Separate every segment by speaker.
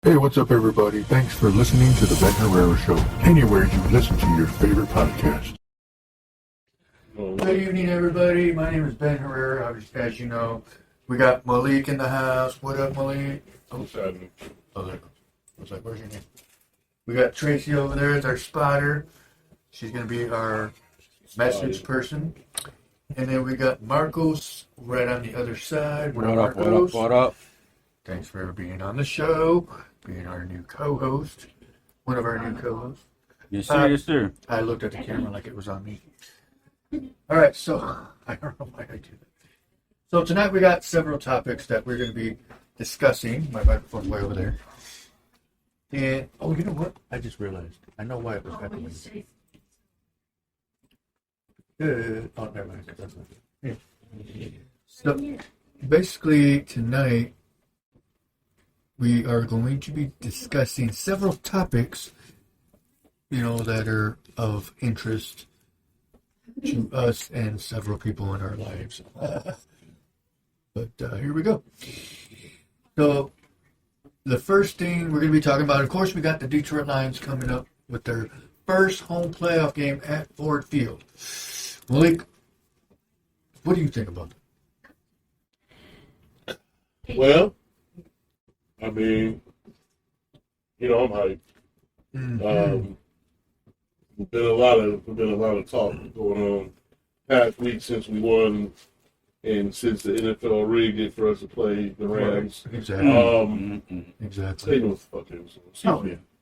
Speaker 1: Hey, what's up, everybody? Thanks for listening to the Ben Herrera Show. Anywhere you listen to your favorite podcast.
Speaker 2: Good evening, everybody. My name is Ben Herrera. As you know, we got Malik in the house. What up, Malik?
Speaker 1: Oh, there.
Speaker 2: I was like, where's your name? We got Tracy over there as our spotter. She's going to be our message person. And then we got Marcos right on the other side.
Speaker 3: What up, what up?
Speaker 2: Thanks for being on the show, being our new co-host, one of our new co-hosts.
Speaker 3: Yes, sir, yes, sir.
Speaker 2: I looked at the camera like it was on me. All right, so I don't know why I do that. So tonight we got several topics that we're going to be discussing. My microphone's way over there. And, oh, you know what? I just realized. I know why it was echoing. Oh, never mind. That's not good. Yeah. So basically tonight we are going to be discussing several topics, that are of interest to us and several people in our lives. But here we go. So the first thing we're going to be talking about, of course, we got the Detroit Lions coming up with their first home playoff game at Ford Field. Malik, what do you think about
Speaker 4: that? Well, I mean, I'm hyped. Mm-hmm. Been a lot of talk going on past week since we won, and since the NFL rigged it for us to play the Rams.
Speaker 2: Right. Exactly.
Speaker 4: They know what the fuck it was.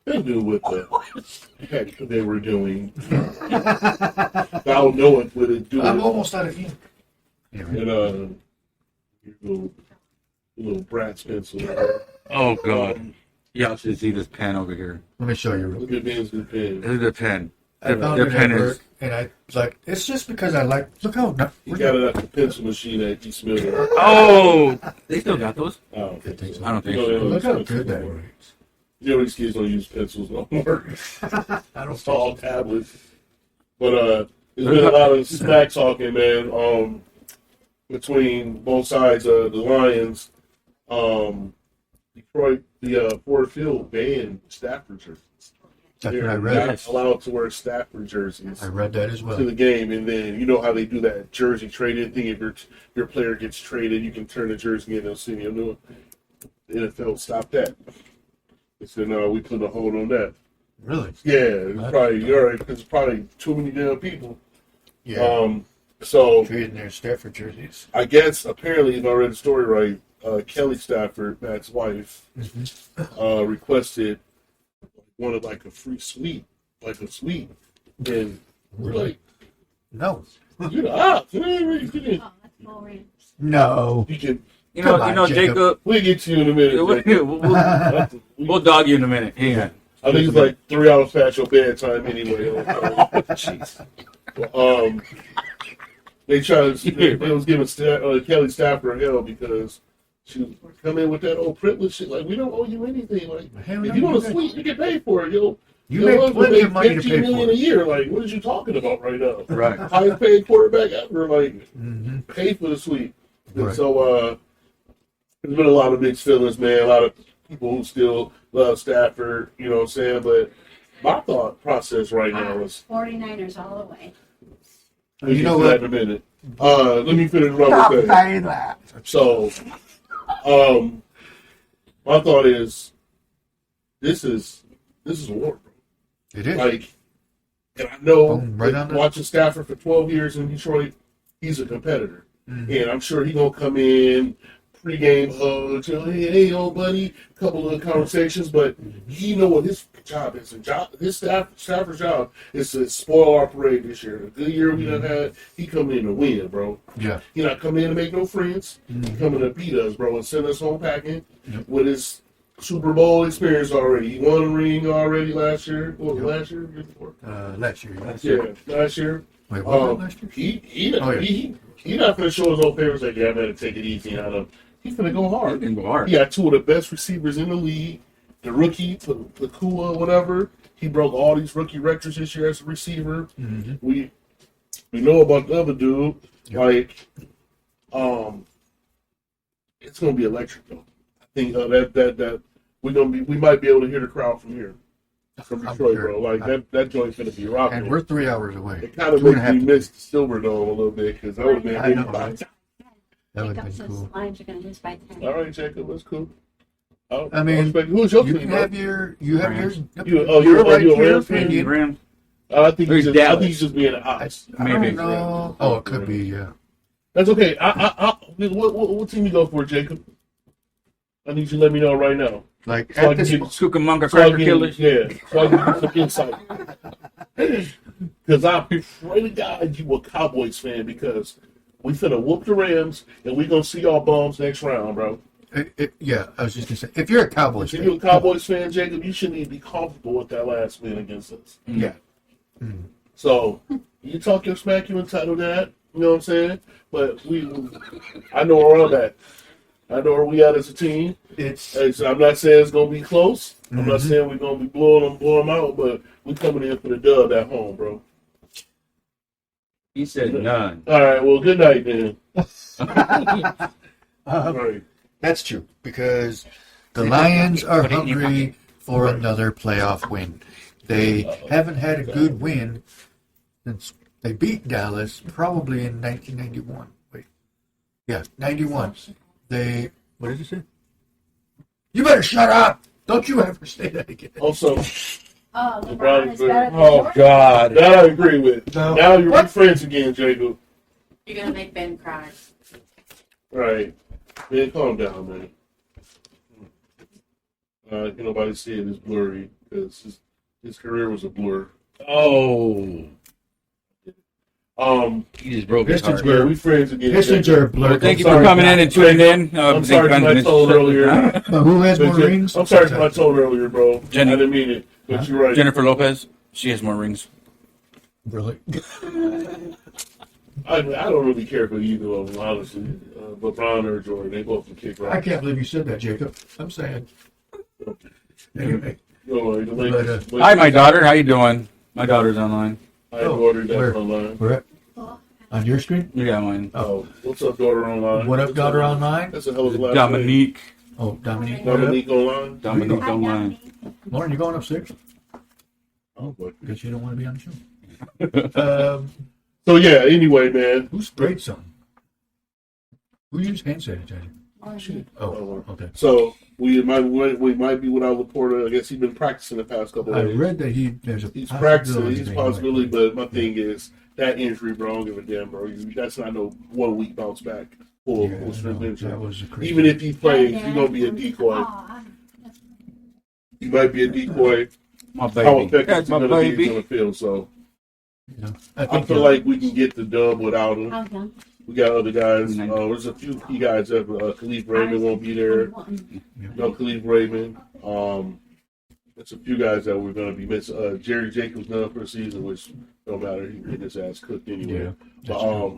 Speaker 4: They knew what the heck they were doing. Thou knoweth what it do.
Speaker 2: I'm almost out of ink.
Speaker 4: And your little brat's pencil.
Speaker 3: Oh God! Y'all should see this pen over here.
Speaker 2: Let me show you.
Speaker 4: Look at Ben's good pen.
Speaker 3: Look at the pen.
Speaker 2: I found it at work, and I was like, it's just because I like. Look how.
Speaker 4: You got it at the pencil machine at East Miller.
Speaker 3: Oh, they still got those.
Speaker 4: I don't think so.
Speaker 2: Look how good that works.
Speaker 4: These kids don't use pencils no more. I don't all tablets. But there's been a lot of smack talking, man, between both sides of the Lions. Detroit, the Ford Field banned Stafford jerseys.
Speaker 2: That's what I read.
Speaker 4: Not allowed to wear Stafford jerseys.
Speaker 2: I read that as well.
Speaker 4: To the game, and then you know how they do that jersey trade-in thing. If your player gets traded, you can turn the jersey in and they'll send you a new one. The NFL stopped that. They said, no, we put a hold on that.
Speaker 2: Really?
Speaker 4: Yeah, it's probably all right because it's probably too many damn people.
Speaker 2: Yeah.
Speaker 4: So
Speaker 2: trading their Stafford jerseys.
Speaker 4: I guess apparently, if I read the story right, Kelly Stafford, Matt's wife, requested wanted like a free suite, and we're like,
Speaker 2: no.
Speaker 4: No. You can.
Speaker 3: You know, Jacob.
Speaker 4: We'll get to you in a minute.
Speaker 3: We'll dog you in a minute. Hang on.
Speaker 4: I think it's like 3 hours past your bedtime anyway. Jeez. They was giving Kelly Stafford hell because she come in with that old privilege shit. Like, we don't owe you anything. Like, if you want to sleep, you get paid for it. You
Speaker 2: make plenty of money to pay
Speaker 4: $15 million
Speaker 2: for it.
Speaker 4: a year. Like, what are you talking about right now?
Speaker 3: Right.
Speaker 4: Highest paid quarterback ever. Like, paid for the suite. And
Speaker 2: right.
Speaker 4: So, there's been a lot of mixed feelings, man. A lot of people who still love Stafford, you know what I'm saying? But my thought process right now is
Speaker 5: 49ers all the way.
Speaker 4: You know what? In a minute. Let me finish what I'm saying. So, my thought is, this is a war, bro.
Speaker 2: It is.
Speaker 4: Like, and I know watching Stafford for 12 years in Detroit, he's a competitor, and I'm sure he's gonna come in. Pre-game hugs, hey, old buddy, a couple of conversations, but he know what his job is. And Stafford's job is to spoil our parade this year. The good year we done had, he come in to win, bro.
Speaker 2: Yeah.
Speaker 4: He not coming in to make no friends. He coming to beat us, bro, and send us home packing with his Super Bowl experience already. He won a ring already last year. What was last year?
Speaker 2: Last year.
Speaker 4: Yeah, last year.
Speaker 2: Wait, what last year?
Speaker 4: He not going to show his old favors like, yeah, I better take it easy on him. He's going to go hard.
Speaker 3: And go hard.
Speaker 4: He got two of the best receivers in the league. The rookie, Pakua, whatever. He broke all these rookie records this year as a receiver. We know about the other dude. Like, it's going to be electric, though. I think that we might be able to hear the crowd from here, from
Speaker 2: I'm
Speaker 4: Detroit,
Speaker 2: sure.
Speaker 4: bro. Like that joint's gonna be rocking.
Speaker 2: And we're 3 hours away.
Speaker 4: It kind of makes me miss the Silver Dome a little bit because that would have been.
Speaker 2: I know,
Speaker 4: big.
Speaker 2: right? That would
Speaker 5: Jacob
Speaker 2: be
Speaker 5: says
Speaker 2: cool.
Speaker 5: the Lions are going to lose by 10.
Speaker 4: All right, Jacob, that's cool.
Speaker 2: I mean,
Speaker 4: who's your
Speaker 2: You
Speaker 4: team?
Speaker 2: can
Speaker 4: bro?
Speaker 2: have your,
Speaker 3: Rams.
Speaker 2: your right
Speaker 4: you a
Speaker 2: here
Speaker 4: Rams fan?
Speaker 2: opinion.
Speaker 3: Rams.
Speaker 4: I think
Speaker 3: Who's
Speaker 4: he's
Speaker 3: Dallas?
Speaker 4: just being an ox.
Speaker 2: I
Speaker 3: Maybe.
Speaker 2: don't know. Oh, it could be, yeah.
Speaker 4: That's okay. What team you go for, Jacob? I need you to let me know right now.
Speaker 2: Like,
Speaker 4: So I
Speaker 2: at this,
Speaker 4: can get-
Speaker 3: Cucamonga
Speaker 4: So I
Speaker 3: Cracker
Speaker 4: can-
Speaker 3: Killers.
Speaker 4: Yeah, so I can get some insight. Because I pray to God you a Cowboys fan because we finna whoop the Rams and we gonna see y'all bums next round, bro.
Speaker 2: yeah, I was just going to say, if you're a Cowboys
Speaker 4: If
Speaker 2: fan.
Speaker 4: you're a Cowboys fan, Jacob, you shouldn't even be comfortable with that last win against us.
Speaker 2: Yeah.
Speaker 4: So you talk your smack, you entitled to that. You know what I'm saying? But I know where I'm at. I know where we at as a team. I'm not saying it's gonna be close. I'm not saying we're gonna be blowing them out, but we coming in for the dub at home, bro.
Speaker 3: He said none.
Speaker 4: All right. Well, good night, then. All right.
Speaker 2: That's true, because the Lions are hungry for another playoff win. They haven't had a good win since they beat Dallas, probably in 1991. Wait. Yeah, 91. What did you say? You better shut up! Don't you ever say that again.
Speaker 4: Also,
Speaker 5: Oh,
Speaker 4: LeBron
Speaker 5: LeBron
Speaker 4: is
Speaker 5: is
Speaker 4: good.
Speaker 5: better than
Speaker 3: Oh
Speaker 5: Jordan.
Speaker 3: God.
Speaker 4: that I agree with.
Speaker 2: No.
Speaker 4: Now you're
Speaker 2: What?
Speaker 4: friends again, Jacob.
Speaker 5: You're going to make Ben cry.
Speaker 4: Right. Man, calm down, man. Can nobody see it? It's blurry because his career was a blur.
Speaker 3: Oh. He just broke his
Speaker 2: Pistons
Speaker 3: heart.
Speaker 4: Yeah, we friends again.
Speaker 2: Pistons
Speaker 4: Jacob.
Speaker 2: are blurred.
Speaker 3: Well, thank you
Speaker 4: I'm
Speaker 3: for
Speaker 4: sorry,
Speaker 3: coming in and tuning in.
Speaker 4: I'm sorry for my tone earlier.
Speaker 2: But who has more rings?
Speaker 4: I'm sorry for my tone earlier, bro.
Speaker 3: Jenny.
Speaker 4: I didn't mean it, but you're right.
Speaker 3: Jennifer Lopez. She has more rings.
Speaker 2: Really?
Speaker 4: I don't really care for either of them, honestly. LeBron or Jordan, they both can kick
Speaker 2: I
Speaker 4: right.
Speaker 2: can't believe you said that, Jacob. I'm saying. Anyway.
Speaker 3: Hi, my daughter. How you doing? My daughter's online.
Speaker 4: Hi, daughter. That's
Speaker 2: Where?
Speaker 4: online.
Speaker 2: We're at, on your screen?
Speaker 3: You got mine.
Speaker 4: Oh, what's up, daughter online?
Speaker 2: What up, daughter online?
Speaker 4: That's a hell of a last name.
Speaker 3: Dominique.
Speaker 2: Oh, Dominique. What up?
Speaker 4: Dominique online.
Speaker 3: Dominique
Speaker 5: Hi,
Speaker 3: online.
Speaker 2: Lauren, you going upstairs?
Speaker 4: Oh, boy.
Speaker 2: Because you don't want to be on the show.
Speaker 4: So yeah. Anyway, man.
Speaker 2: Who sprayed something? Who used hand sanitizer? Oh, okay.
Speaker 4: So we might be without Laporta. I guess he's been practicing the past couple
Speaker 2: I
Speaker 4: of days.
Speaker 2: read that there's a
Speaker 4: He's practicing.
Speaker 2: possibility
Speaker 4: He's a
Speaker 2: that he might
Speaker 4: possibility,
Speaker 2: be.
Speaker 4: but my thing is that injury, bro. I don't give a damn, bro. That's not no 1 week bounce back. Full
Speaker 2: Yeah,
Speaker 4: strength
Speaker 2: no,
Speaker 4: injury.
Speaker 2: that was a crazy.
Speaker 4: Even if he plays, he's gonna be a decoy. He might be a decoy.
Speaker 3: My
Speaker 4: How
Speaker 3: baby.
Speaker 4: effective
Speaker 3: That's
Speaker 4: is he
Speaker 3: my
Speaker 4: gonna be
Speaker 3: baby.
Speaker 4: on the field? So
Speaker 2: You know, I
Speaker 4: I
Speaker 2: think
Speaker 4: feel like we can get the dub without him.
Speaker 5: Okay.
Speaker 4: We got other guys. There's a few key guys. That Khalif Raymond won't be there. No Khalif Raymond. There's a few guys that we're going to be missing. Jerry Jacobs done for the season, which don't matter. He get his ass cooked anyway.
Speaker 2: Yeah, that's
Speaker 4: But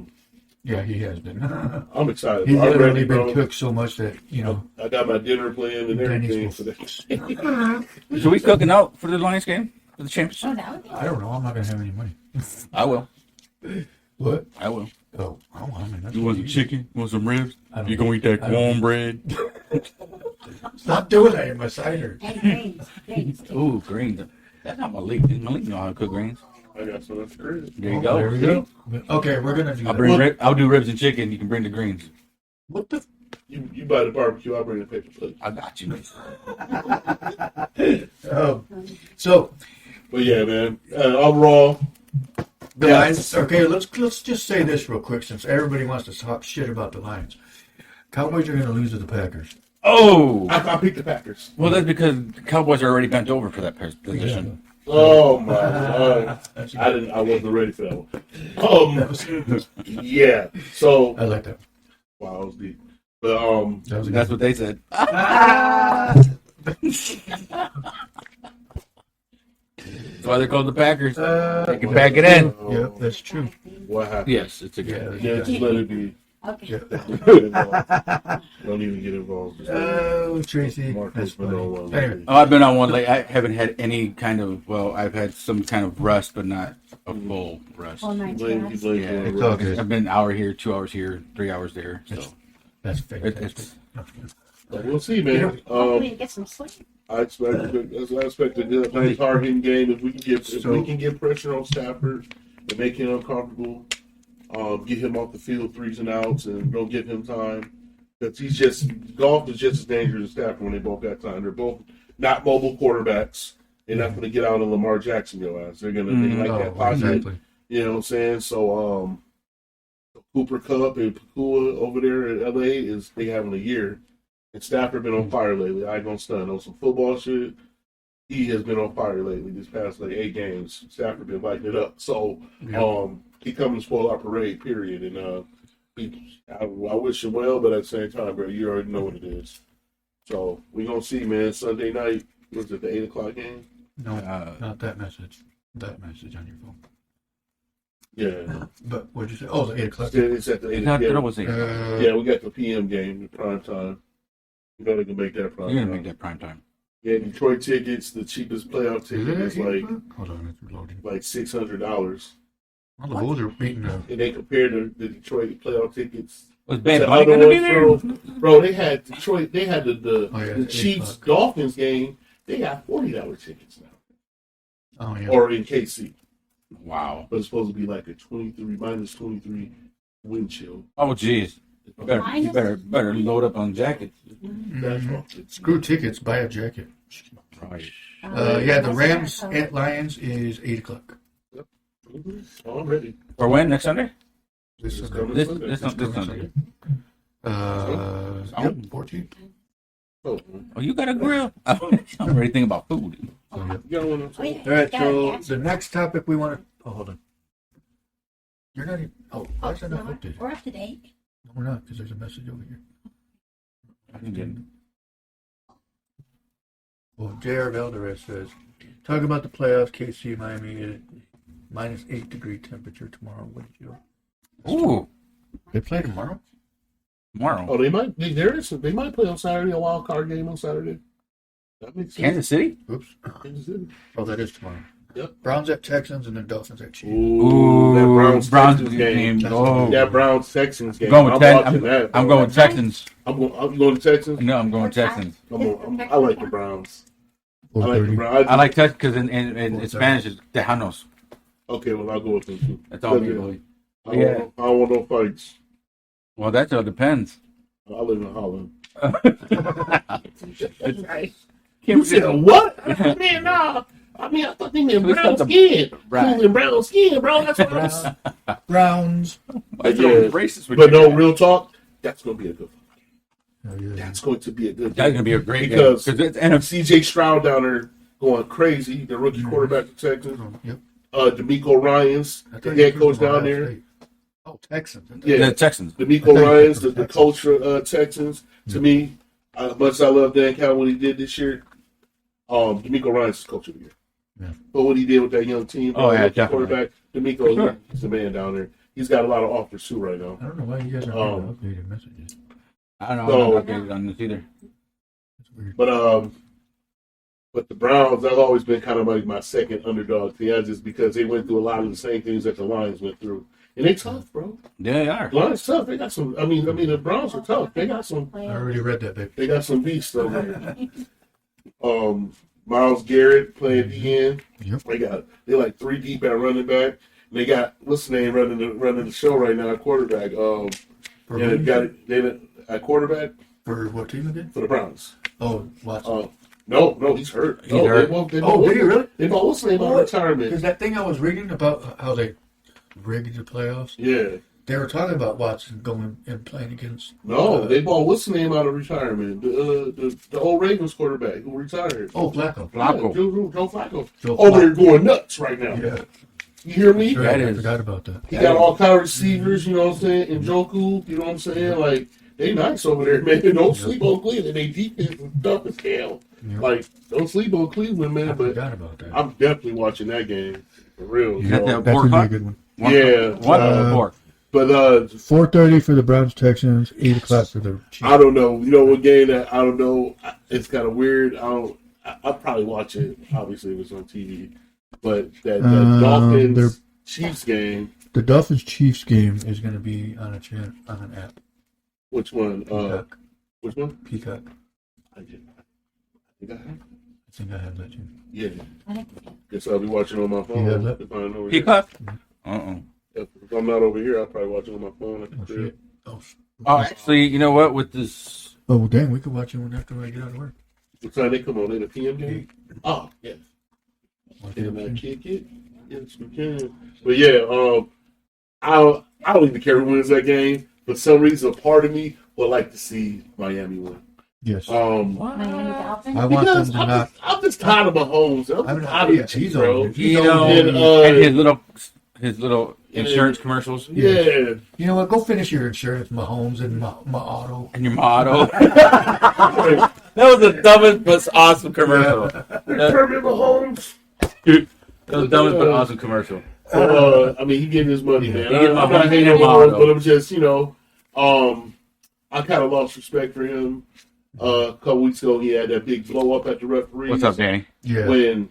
Speaker 2: yeah, he has been.
Speaker 4: I'm excited.
Speaker 2: He's
Speaker 4: I'm
Speaker 2: literally
Speaker 4: ready, bro.
Speaker 2: been cooked so much that
Speaker 4: I got my dinner planned and everything for that.
Speaker 3: So we cooking out for the Lions game? For the championship?
Speaker 5: Oh, that would be
Speaker 2: I don't know. I'm not gonna have any money.
Speaker 3: I will.
Speaker 2: What?
Speaker 3: I will.
Speaker 2: Oh, I mean, that's
Speaker 3: You want some chicken? Want some ribs?
Speaker 2: I don't
Speaker 3: You gonna eat that
Speaker 2: I don't-
Speaker 3: cornbread?
Speaker 2: Stop doing that in my cider.
Speaker 5: And greens. Greens.
Speaker 3: Ooh, greens. That's not Malik. Malik know how to cook greens.
Speaker 4: I got some that's crazy.
Speaker 3: There you
Speaker 2: Oh,
Speaker 3: go.
Speaker 2: there we go. Okay, we're gonna do
Speaker 3: I'll
Speaker 2: that.
Speaker 3: bring I'll do ribs and chicken. You can bring the greens.
Speaker 2: What the?
Speaker 4: You buy the barbecue, I'll bring the paper plate.
Speaker 3: I got you.
Speaker 2: So
Speaker 4: But yeah, man. Overall,
Speaker 2: the
Speaker 4: Yeah.
Speaker 2: Lions. Okay, let's just say this real quick, since everybody wants to talk shit about the Lions. Cowboys are gonna lose to the Packers.
Speaker 3: Oh,
Speaker 4: I picked the Packers.
Speaker 3: well, that's because the Cowboys are already bent over for that position.
Speaker 4: Oh my god! I wasn't ready for that one. Yeah. So
Speaker 2: I like that.
Speaker 4: wow, that was deep. But
Speaker 2: That was a
Speaker 3: That's
Speaker 2: good
Speaker 3: what they said. That's why they're called the Packers. They can back it in.
Speaker 2: Yeah, that's true.
Speaker 4: What happened?
Speaker 3: Yes, it's a good.
Speaker 2: Yeah.
Speaker 4: Yeah, just let it be.
Speaker 5: Okay.
Speaker 4: Don't even get involved. Just let it
Speaker 2: Oh, Tracy,
Speaker 4: Marcus
Speaker 2: that's funny.
Speaker 4: Manoa.
Speaker 2: Anyway,
Speaker 3: Oh, I've been on one late. I haven't had any kind of. Well, I've had some kind of rest, but not a full rest.
Speaker 5: All
Speaker 4: be.
Speaker 5: night.
Speaker 4: Blame, he blames
Speaker 3: Yeah,
Speaker 4: on the
Speaker 2: it's all
Speaker 4: rest.
Speaker 2: good.
Speaker 3: I've been an hour here, 2 hours here, 3 hours there. So
Speaker 2: That's
Speaker 3: it,
Speaker 2: fantastic.
Speaker 3: it's
Speaker 4: But we'll see, man.
Speaker 5: Hopefully you get some sleep.
Speaker 4: I expect a good, nice hard hitting game. If we can get pressure on Stafford and make him uncomfortable, get him off the field 3s and outs, and don't give him time. Because Goff is just as dangerous as Stafford when they both got time. They're both not mobile quarterbacks. They're not going to get out on Lamar Jackson your ass. They're going to they like that pocket. Exactly. You know what I'm saying? So Cooper Kupp and Pakua over there in LA they having a year. And Stafford been on fire lately. I ain't gonna stun on some football shit. He has been on fire lately. This past 8 games, Stafford been lighting it up. So he coming to spoil our parade. Period. And I wish him well, but at the same time, bro, you already know what it is. So we gonna see, man. Sunday night was it the 8:00 game?
Speaker 2: No, not that message. That message on your phone.
Speaker 4: Yeah.
Speaker 2: But what'd you say? Oh, the 8:00.
Speaker 4: It's at the 8:00.
Speaker 3: Yeah,
Speaker 4: we got the PM game, the prime time. You know they can make that prime time.
Speaker 3: You're gonna make that prime time.
Speaker 4: Yeah, Detroit tickets, the cheapest playoff ticket is like
Speaker 2: hold on, it's reloading.
Speaker 4: Like $600.
Speaker 2: Well, the Bulls are beating them.
Speaker 4: And they compared the Detroit playoff tickets.
Speaker 3: Was Bad Bunny gonna be there?
Speaker 4: Bro, they had Detroit. They had the Chiefs Dolphins game. They got $40 tickets now.
Speaker 2: Oh yeah.
Speaker 4: Or in KC.
Speaker 3: Wow.
Speaker 4: But it's supposed to be like a -23 wind chill.
Speaker 3: Oh jeez. You better load up on jackets.
Speaker 2: Screw tickets, buy a jacket.
Speaker 3: Right.
Speaker 2: The Rams at Lions is 8:00.
Speaker 4: Yep. Already.
Speaker 3: For when? Next Sunday?
Speaker 4: This
Speaker 3: Sunday.
Speaker 2: Yep, 14th.
Speaker 4: Oh,
Speaker 3: you got a grill? I'm ready to think about food.
Speaker 2: So, yep.
Speaker 4: You got one.
Speaker 2: All right, so the next topic we want to... Oh, hold on. You're not even... Oh, why is that not updated?
Speaker 5: We're up to date.
Speaker 2: No, we're not, because there's a message over here. Well, J.R. Valdez says, talk about the playoffs, KC, Miami, -8 degree temperature tomorrow. What did you...
Speaker 3: Ooh.
Speaker 2: They play tomorrow?
Speaker 3: Tomorrow.
Speaker 4: Oh, they might. They might play on Saturday. A wild card game on Saturday. That makes sense.
Speaker 3: Kansas City?
Speaker 2: Oops.
Speaker 4: Kansas City.
Speaker 2: Oh, that is tomorrow.
Speaker 4: Yep.
Speaker 2: Browns at Texans and then Dolphins at Chiefs.
Speaker 4: Ooh, that Browns game.
Speaker 3: Oh.
Speaker 4: That Browns Texans game.
Speaker 3: I'm going Texans.
Speaker 4: I'm going to Texans.
Speaker 3: No, I'm going Texans.
Speaker 4: I like the Browns. I like the Browns.
Speaker 3: I like Texans because in Spanish it's Tejanos.
Speaker 4: Okay, well I'll go with them too.
Speaker 3: That's all me really.
Speaker 4: I don't want no fights.
Speaker 3: Well, that all depends.
Speaker 4: I live in Holland.
Speaker 3: That's right.
Speaker 4: You said what? Man, no. I mean, I thought they meant brown skin.
Speaker 3: Right.
Speaker 4: Brown skin, bro. That's what I was.
Speaker 2: Browns.
Speaker 3: Racist.
Speaker 4: But no, real talk. That's going to be a good one.
Speaker 2: Oh, yeah.
Speaker 4: That's going to be a good
Speaker 3: That's going to be a great
Speaker 4: because
Speaker 3: game. Because
Speaker 4: CJ Stroud down there going crazy, the rookie quarterback of Texas.
Speaker 2: Yep.
Speaker 4: D'Amico Ryans, the head coach down there.
Speaker 2: State. Oh, Texans.
Speaker 3: Yeah, the Texans.
Speaker 4: D'Amico Ryans, the coach for Texans. To me, as much as I love Dan Campbell, what he did this year, D'Amico Ryans is coach of the year.
Speaker 2: Yeah.
Speaker 4: But what he did with that young team, quarterback, D'Amico, he's the man down there. He's got a lot of offers too right now.
Speaker 2: I don't know why you guys aren't getting updated messages.
Speaker 3: I don't know. I'm not updated on this either.
Speaker 2: That's weird.
Speaker 4: But the Browns, I've always been kind of like my second underdog team, just because they went through a lot of the same things that the Lions went through. And they tough, bro.
Speaker 3: Yeah, they are.
Speaker 4: The Lions tough. They got some. I mean, the Browns are tough. They got some.
Speaker 2: I already read that, babe.
Speaker 4: They got some beasts over there. Myles Garrett playing the end.
Speaker 2: Yep.
Speaker 4: They like 3 deep at running back. And they got what's the name running the show right now at quarterback. They at quarterback
Speaker 2: For what team again?
Speaker 4: for the Browns.
Speaker 2: Oh, Watson.
Speaker 4: No, he's hurt.
Speaker 3: He's hurt.
Speaker 4: Did
Speaker 2: he really?
Speaker 4: They bought what's the name on retirement.
Speaker 2: Because that thing I was reading about how they rigged the playoffs,
Speaker 4: Yeah.
Speaker 2: they were talking about Watson going and playing against...
Speaker 4: No, they bought what's the name out of retirement? The old Ravens quarterback who retired.
Speaker 2: Oh, Flacco.
Speaker 4: Yeah, Joe Flacco. Over there going nuts right now.
Speaker 2: Yeah.
Speaker 4: You hear me?
Speaker 2: Right,
Speaker 3: That
Speaker 2: I
Speaker 3: is-
Speaker 2: forgot about that.
Speaker 4: He got all kind of receivers, you know what I'm saying? And Njoku, you know what I'm saying? Like, they nice over there, man. Don't sleep on Cleveland. They defense is tough as hell.
Speaker 2: Yep.
Speaker 4: Like, don't sleep on Cleveland, man.
Speaker 2: I
Speaker 4: But
Speaker 2: forgot about that.
Speaker 4: I'm definitely watching that game. For real.
Speaker 3: You got
Speaker 4: So.
Speaker 3: that
Speaker 2: That's
Speaker 3: 4
Speaker 2: going to be a
Speaker 3: o'clock?
Speaker 2: good one.
Speaker 4: Yeah.
Speaker 3: 4.
Speaker 4: But
Speaker 2: 4:30 for the Browns, Texans, 8 o'clock for the Chiefs.
Speaker 4: I don't know. You know what game that I don't know. It's kind of weird. I'll probably watch it. Obviously, if it's on TV. But that Dolphins Chiefs game.
Speaker 2: The Dolphins Chiefs game is going to be on an app.
Speaker 4: Which one?
Speaker 2: Peacock.
Speaker 4: Which one?
Speaker 2: Peacock.
Speaker 4: I think I have.
Speaker 2: think I have that too.
Speaker 4: Yeah.
Speaker 5: I think
Speaker 4: Guess I'll be watching on my phone.
Speaker 2: You have that?
Speaker 4: If I'm over here.
Speaker 3: Peacock? Uh-uh.
Speaker 4: If I'm not over here, I'll probably watch it on my phone. At the
Speaker 2: Oh,
Speaker 4: crib.
Speaker 2: shit. Oh,
Speaker 3: Oh, actually, you know what? With this,
Speaker 2: oh, well, dang, we could watch it one after I get out of work.
Speaker 4: What time they come on? They a PM game? Oh, yes.
Speaker 2: Watch
Speaker 4: Can I
Speaker 2: it.
Speaker 4: kick it? Yes, we can. But yeah, I don't even care who wins that game. For some reason, a part of me would like to see Miami win.
Speaker 2: Yes.
Speaker 5: Miami Dolphins.
Speaker 2: I want them to not.
Speaker 4: I'm just tired of Mahomes. I'm tired of the
Speaker 2: He's
Speaker 4: Chiefs,
Speaker 2: on
Speaker 4: bro.
Speaker 2: it.
Speaker 3: you know,
Speaker 4: And,
Speaker 3: and his little insurance commercials
Speaker 4: Yeah.
Speaker 2: You know what? Go finish your insurance, Mahomes and my auto.
Speaker 3: and your motto. That was the dumbest but awesome commercial.
Speaker 4: Kermit Mahomes.
Speaker 3: That was the dumbest but awesome commercial.
Speaker 4: I mean, he getting his money, man.
Speaker 3: He getting
Speaker 4: I'm
Speaker 3: my
Speaker 4: not
Speaker 3: money,
Speaker 4: hating
Speaker 3: he
Speaker 4: on
Speaker 3: getting my
Speaker 4: Mahomes,
Speaker 3: auto.
Speaker 4: but I'm just, I kind of lost respect for him. A couple weeks ago, he had that big blow up at the referee.
Speaker 3: What's up, Danny?
Speaker 2: Yeah.
Speaker 4: When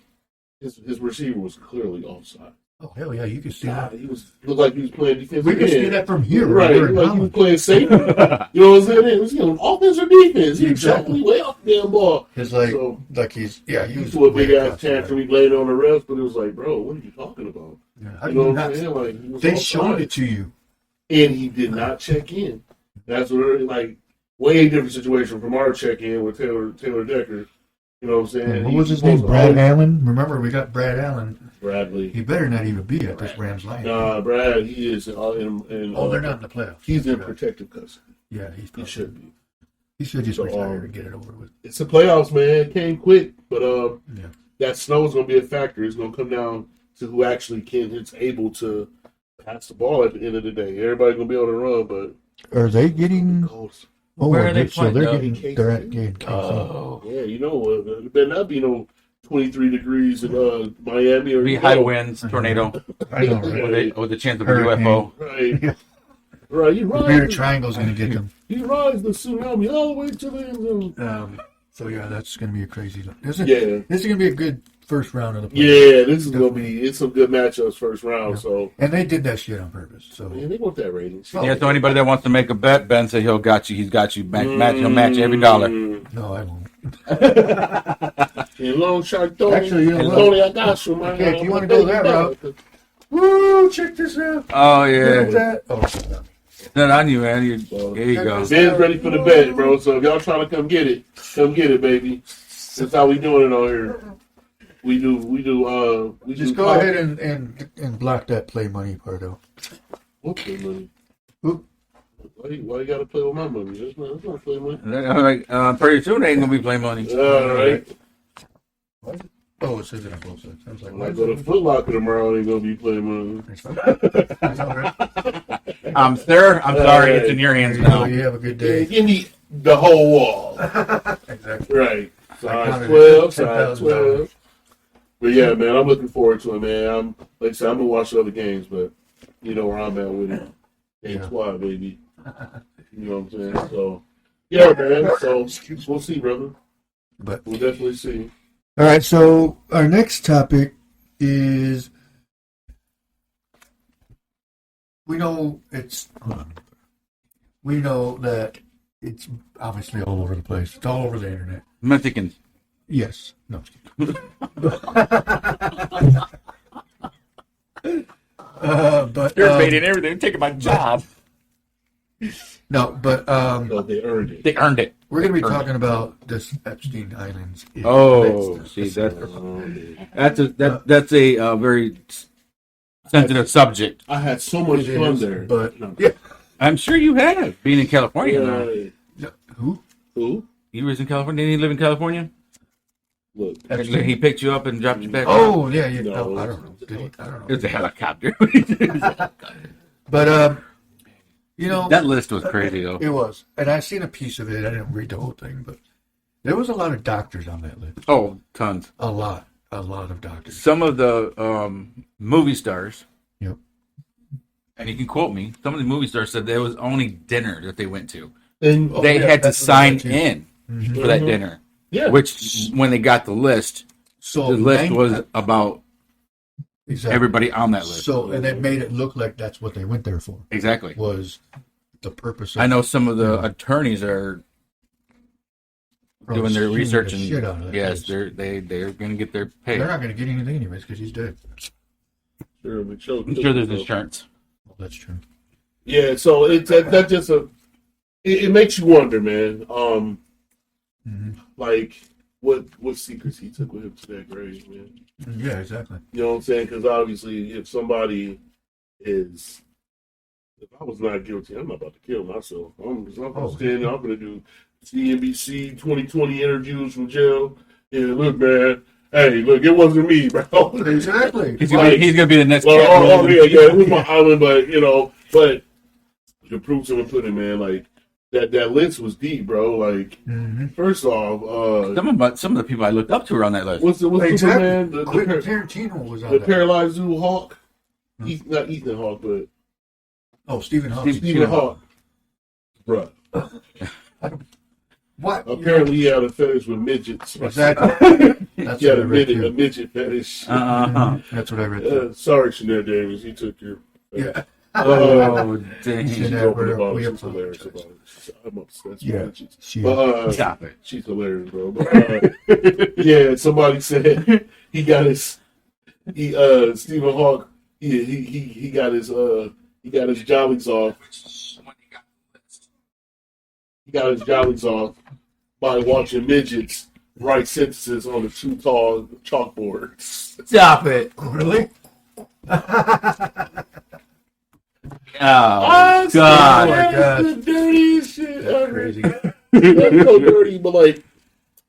Speaker 4: his receiver was clearly offside.
Speaker 2: Oh hell yeah, you can see
Speaker 4: God,
Speaker 2: that.
Speaker 4: he looked like he was playing defensive
Speaker 2: We can see
Speaker 4: end.
Speaker 2: that from here,
Speaker 4: Right,
Speaker 2: We're in
Speaker 4: like he was
Speaker 2: Holland.
Speaker 4: playing safety. You know what I'm saying? It was, offense or defense. He was
Speaker 2: Exactly.
Speaker 4: exactly way off the damn ball.
Speaker 2: It's like,
Speaker 4: So,
Speaker 2: he's
Speaker 4: he
Speaker 2: he
Speaker 4: was
Speaker 2: was
Speaker 4: a big
Speaker 2: way
Speaker 4: ass
Speaker 2: across the
Speaker 4: tantrum.
Speaker 2: line.
Speaker 4: He blamed it on the refs, but it was like, bro, what are you talking about?
Speaker 2: Yeah, how
Speaker 4: You
Speaker 2: do
Speaker 4: know
Speaker 2: you
Speaker 4: what I'm
Speaker 2: not?
Speaker 4: saying? Like, he was
Speaker 2: They
Speaker 4: offside.
Speaker 2: showed it to you.
Speaker 4: And he did not check in. That's what, like, way different situation from our check in with Taylor Decker. You know what I'm saying?
Speaker 2: And what
Speaker 4: He
Speaker 2: was his
Speaker 4: supposed
Speaker 2: name?
Speaker 4: to
Speaker 2: Brad
Speaker 4: always-
Speaker 2: Allen. Remember, we got Brad Allen.
Speaker 4: Bradley.
Speaker 2: He better not even be at this Rams line.
Speaker 4: Brad, he is in
Speaker 2: Oh, they're not in the playoffs.
Speaker 4: He's in protective custody.
Speaker 2: Yeah,
Speaker 4: He
Speaker 2: he
Speaker 4: should be.
Speaker 2: He should just
Speaker 4: So,
Speaker 2: retire and get it over with.
Speaker 4: It's the playoffs, man. It came quick, but
Speaker 2: Yeah.
Speaker 4: that snow is going to be a factor. It's going to come down to who actually is able to pass the ball at the end of the day. Everybody's going to be able to run, but
Speaker 2: Are they getting?
Speaker 4: Colts.
Speaker 2: Oh,
Speaker 3: Where are they
Speaker 2: so
Speaker 3: playing?
Speaker 2: they're
Speaker 3: No,
Speaker 2: getting. They're at getting KC.
Speaker 3: Oh,
Speaker 4: Yeah, it better not be no 23 degrees in Miami or
Speaker 3: be high winds, tornado,
Speaker 2: I know, right?
Speaker 3: with the chance of a
Speaker 2: Hurricane.
Speaker 3: UFO.
Speaker 4: Right. Right. You
Speaker 2: The
Speaker 4: rise.
Speaker 2: Bearded Triangle's going to get them.
Speaker 4: You rise the tsunami all the way to the end zone.
Speaker 2: So yeah, that's going to be a crazy. This
Speaker 4: Yeah.
Speaker 2: is going to be a good first round of the playoffs.
Speaker 4: Yeah, this is going to be, it's some good matchups first round. So,
Speaker 2: And they did that shit on purpose. So
Speaker 4: man, they want that rating.
Speaker 3: Yeah, so anybody that wants to make a bet, Ben said he'll got you. He's got you. He'll match every dollar.
Speaker 2: no, I won't.
Speaker 4: And long shot Tony.
Speaker 2: Actually, you know what?
Speaker 4: Tony, I got you, man.
Speaker 2: Okay, if you wanna go that route. Woo! Check this out.
Speaker 3: Oh
Speaker 2: Look
Speaker 3: yeah,
Speaker 2: at that. Oh, no.
Speaker 3: it's not on you, man. There you go.
Speaker 4: Ben's ready for the bet, bro. So if y'all trying to come get it, baby. That's how we doing it on here. We
Speaker 2: Just go ahead and block that play money part out.
Speaker 4: What play money?
Speaker 2: Oop.
Speaker 4: Why you gotta play with my money? That's not play money.
Speaker 3: Like, pretty soon they ain't gonna be playing money.
Speaker 4: All right.
Speaker 2: Oh, it says it on both sides. I was like,
Speaker 4: When I go to Foot Locker tomorrow, they gonna be playing money.
Speaker 2: That's fine. That's all right.
Speaker 3: Sir, I'm sorry. It's in your hands
Speaker 2: There you go.
Speaker 3: now.
Speaker 2: You have a good
Speaker 4: Yeah,
Speaker 2: day.
Speaker 4: give me the whole wall.
Speaker 2: Exactly.
Speaker 4: Right.
Speaker 2: I
Speaker 4: Size
Speaker 2: counted
Speaker 4: 12,
Speaker 2: it.
Speaker 4: size
Speaker 2: $10,000.
Speaker 4: 12. But yeah, man, I'm looking forward to it, man. Like I said, I'm gonna watch the other games, but you know where I'm at with it. Game squad, baby. You know what I'm saying? So yeah, man. So we'll see, brother.
Speaker 2: But
Speaker 4: We'll definitely see.
Speaker 2: all right, so our next topic is we know that it's obviously all over the place. It's all over the internet.
Speaker 3: Mexicans.
Speaker 2: Yes. No. But
Speaker 3: everything, taking my job.
Speaker 2: no, but
Speaker 4: So they earned it.
Speaker 3: They earned it.
Speaker 2: we're going to be talking about this Epstein Islands.
Speaker 3: Oh, see, that's a very sensitive subject.
Speaker 4: I had so much
Speaker 2: It
Speaker 4: fun
Speaker 2: is,
Speaker 4: there.
Speaker 2: but
Speaker 4: No.
Speaker 2: yeah.
Speaker 3: I'm sure you have being in California. Now.
Speaker 2: Who?
Speaker 4: Who?
Speaker 3: You was in California. Didn't you live in California?
Speaker 4: Look.
Speaker 2: Epstein?
Speaker 3: He picked you up and dropped you back.
Speaker 2: Oh, yeah.
Speaker 4: No,
Speaker 2: No, I don't know. Did he? I don't know.
Speaker 3: It was a helicopter.
Speaker 2: But you know,
Speaker 3: That list was crazy though.
Speaker 2: it was, and I seen a piece of it. I didn't read the whole thing, but there was a lot of doctors on that list.
Speaker 3: Oh, tons.
Speaker 2: A lot of doctors.
Speaker 3: Some of the movie stars,
Speaker 2: Yep.
Speaker 3: and you can quote me. Some of the movie stars said there was only dinner that they went to.
Speaker 4: And
Speaker 3: They
Speaker 2: yeah,
Speaker 3: had to
Speaker 2: that's what I
Speaker 3: sign
Speaker 2: read, too.
Speaker 3: in
Speaker 2: Mhm.
Speaker 3: for that dinner.
Speaker 4: yeah,
Speaker 3: Which, when they got the list,
Speaker 2: So
Speaker 3: the list was about
Speaker 2: exactly.
Speaker 3: everybody on that list.
Speaker 2: So and it made it look like that's what they went there for.
Speaker 3: Exactly.
Speaker 2: Was the purpose of
Speaker 3: I know some of the attorneys are doing their
Speaker 2: suing
Speaker 3: research
Speaker 2: the
Speaker 3: and
Speaker 2: shit out of that
Speaker 3: yes,
Speaker 2: place.
Speaker 3: they're going to get their pay.
Speaker 2: They're not going to get anything anyways because he's dead.
Speaker 4: Sure,
Speaker 3: I'm sure there's insurance.
Speaker 2: Well, that's true.
Speaker 4: Yeah, so it's that just it makes you wonder, man. Like what secrets he took with him to that grave, man.
Speaker 2: Yeah, exactly.
Speaker 4: You know what I'm saying? Because obviously, if I was not guilty, I'm not about to kill myself. I'm standing. I'm going to do CNBC 2020 interviews from jail. Yeah, look, man. Hey, look, it wasn't me, bro.
Speaker 2: Exactly.
Speaker 3: He's gonna be the next.
Speaker 4: Yeah, it was my island, but the proofs of pudding, man. Like that list was deep, bro. Like first off,
Speaker 3: some of the people I looked up to were on that list.
Speaker 4: what's the man?
Speaker 2: Tarantino was on
Speaker 4: the
Speaker 2: that.
Speaker 4: paralyzed zoo Hawk. Not Ethan Hawke, but
Speaker 2: Stephen Hawking.
Speaker 4: Stephen Hawke, bro.
Speaker 2: What?
Speaker 4: Apparently, he had a fetish with midgets.
Speaker 2: Exactly. That's
Speaker 4: He had
Speaker 2: what I read
Speaker 4: a
Speaker 2: too.
Speaker 4: midget fetish.
Speaker 2: That's what I read too.
Speaker 4: Sorry, Chanel Davis. He took your.
Speaker 2: Yeah.
Speaker 3: Oh, dang.
Speaker 4: She's
Speaker 2: Yeah,
Speaker 4: open about
Speaker 2: we
Speaker 4: it. She's hilarious
Speaker 2: apologize.
Speaker 4: about it. I'm obsessed
Speaker 2: Yeah.
Speaker 4: with it.
Speaker 3: Stop it.
Speaker 4: She's hilarious, bro. But, yeah, somebody said he got his Stephen Hawke. He got his jollies off. He got his jollies off by watching midgets write sentences on the too tall chalkboard.
Speaker 3: Stop it.
Speaker 2: Really?
Speaker 3: Oh, God.
Speaker 2: Oh, my God.
Speaker 4: The dirtiest shit
Speaker 2: That's
Speaker 4: ever.
Speaker 2: crazy.
Speaker 4: That's so dirty, but like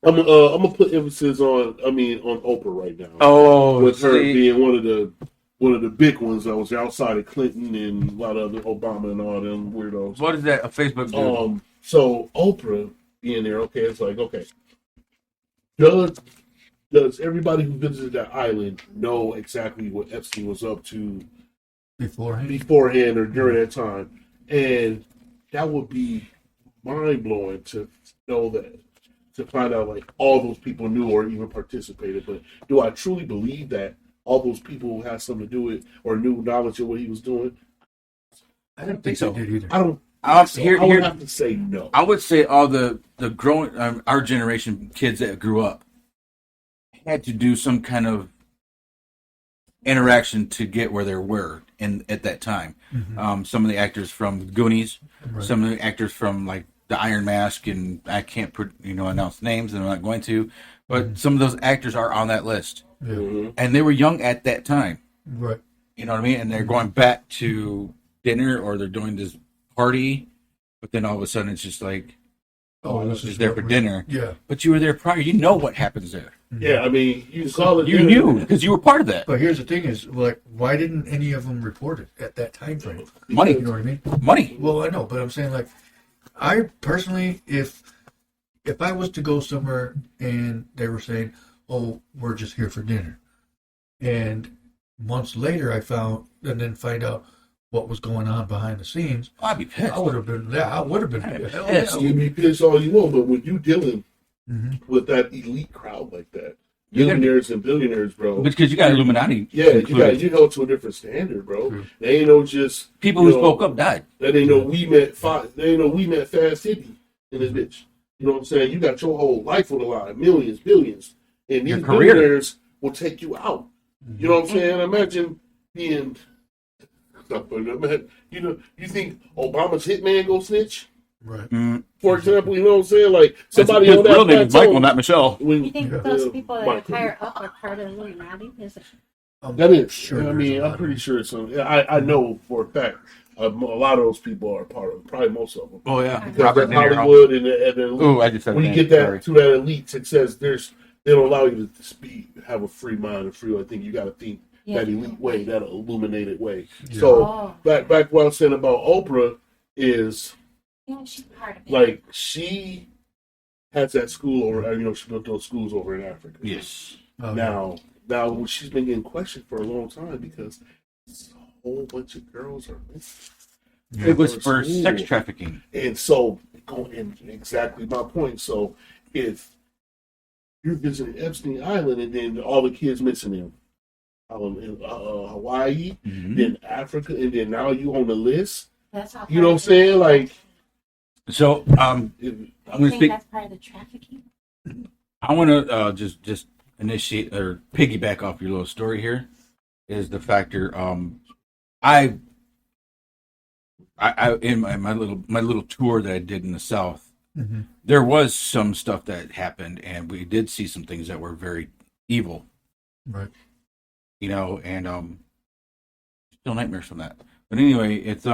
Speaker 4: I'm gonna put emphasis on Oprah right now.
Speaker 3: Oh,
Speaker 4: with her
Speaker 3: see.
Speaker 4: being one of the big ones that was outside of Clinton and a lot of other Obama and all them weirdos.
Speaker 3: What is that? A Facebook group?
Speaker 4: So Oprah being there, okay, it's like, okay, does everybody who visited that island know exactly what Epstein was up to beforehand or during that time? And that would be mind blowing to know that, to find out like all those people knew or even participated. But do I truly believe that all those people had something to do with or knew knowledge of what he was doing?
Speaker 2: I don't think so. Did either.
Speaker 4: I don't.
Speaker 3: I
Speaker 4: would have to say no.
Speaker 3: I would say all the growing our generation kids that grew up had to do some kind of interaction to get where they were at that time. Some of the actors from Goonies, some of the actors from like the Iron Mask, and I can't announce names, and I'm not going to, but some of those actors are on that list, and they were young at that time.
Speaker 2: Right.
Speaker 3: You know what I mean? And they're going back to dinner or they're doing this party, but then all of a sudden it's just like, this is there for dinner.
Speaker 2: Yeah.
Speaker 3: But you were there prior. You know what happens there.
Speaker 4: Yeah, I mean, you saw it.
Speaker 3: You knew because you were part of that.
Speaker 2: But here's the thing: is like, why didn't any of them report it at that time frame?
Speaker 3: Money.
Speaker 2: You know what I mean?
Speaker 3: Money.
Speaker 2: Well, I know, but I'm saying like, I personally, if I was to go somewhere and they were saying, "Oh, we're just here for dinner," and months later I found out what was going on behind the scenes,
Speaker 3: I'd be pissed.
Speaker 2: I would have been. Yeah, I would have been. Hell
Speaker 3: pissed.
Speaker 2: yeah.
Speaker 4: You be pissed all you want, but when you dealing with that elite crowd like that, millionaires and billionaires, bro.
Speaker 3: Because you got Illuminati.
Speaker 4: Yeah, you held to a different standard, bro.
Speaker 2: True.
Speaker 4: They ain't no just
Speaker 3: People who spoke up died.
Speaker 4: That ain't no we met Fast City in this bitch. You know what I'm saying? You got your whole life on the line, millions, billions, and these
Speaker 3: career.
Speaker 4: billionaires will take you out. You know what I'm saying? Imagine being. You think Obama's hitman go snitch?
Speaker 2: Right.
Speaker 4: For example, you know what I'm saying? Like somebody
Speaker 3: His
Speaker 4: on that
Speaker 3: real name is
Speaker 4: plateau-
Speaker 3: Michael, not Michelle.
Speaker 4: when-
Speaker 5: You think those people that are
Speaker 4: Michael.
Speaker 5: higher up are part of the Illuminati? Is it?
Speaker 4: That is
Speaker 2: Sure,
Speaker 4: I
Speaker 2: there's
Speaker 4: mean,
Speaker 2: a
Speaker 4: I'm
Speaker 2: lot
Speaker 4: pretty
Speaker 2: of
Speaker 4: sure it's some. I know for a fact a lot of those people are part of. Probably most of them.
Speaker 3: Oh yeah,
Speaker 4: Because
Speaker 3: Robert De Niro.
Speaker 4: Hollywood and the
Speaker 3: Ooh, I just said
Speaker 4: when you
Speaker 3: name.
Speaker 4: get that
Speaker 3: Sorry.
Speaker 4: to that elite success, they don't allow you to speak, have a free mind and free. I think you got to think that elite way, that illuminated way.
Speaker 2: Yeah.
Speaker 4: So back what I was saying about Oprah is
Speaker 5: Yeah, she's part of it.
Speaker 4: like she has that school over. She built those schools over in Africa.
Speaker 3: Yes.
Speaker 2: Oh,
Speaker 4: Now she's been getting questioned for a long time because a whole bunch of girls are missing.
Speaker 3: It was for
Speaker 4: School.
Speaker 3: sex trafficking.
Speaker 4: And so, going exactly my point. So, if you're visiting Epstein Island and then all the kids missing in Hawaii, then Africa, and then now you on the list,
Speaker 5: That's all.
Speaker 4: you know what I'm saying? Like,
Speaker 3: So, I'm
Speaker 5: You
Speaker 3: going to
Speaker 5: think
Speaker 3: speak.
Speaker 5: that's part of the trafficking?
Speaker 3: I want to just initiate or piggyback off your little story here. Is the factor I in my little tour that I did in the South, there was some stuff that happened, and we did see some things that were very evil,
Speaker 2: Right.
Speaker 3: you know, and still nightmares from that. But anyway, it's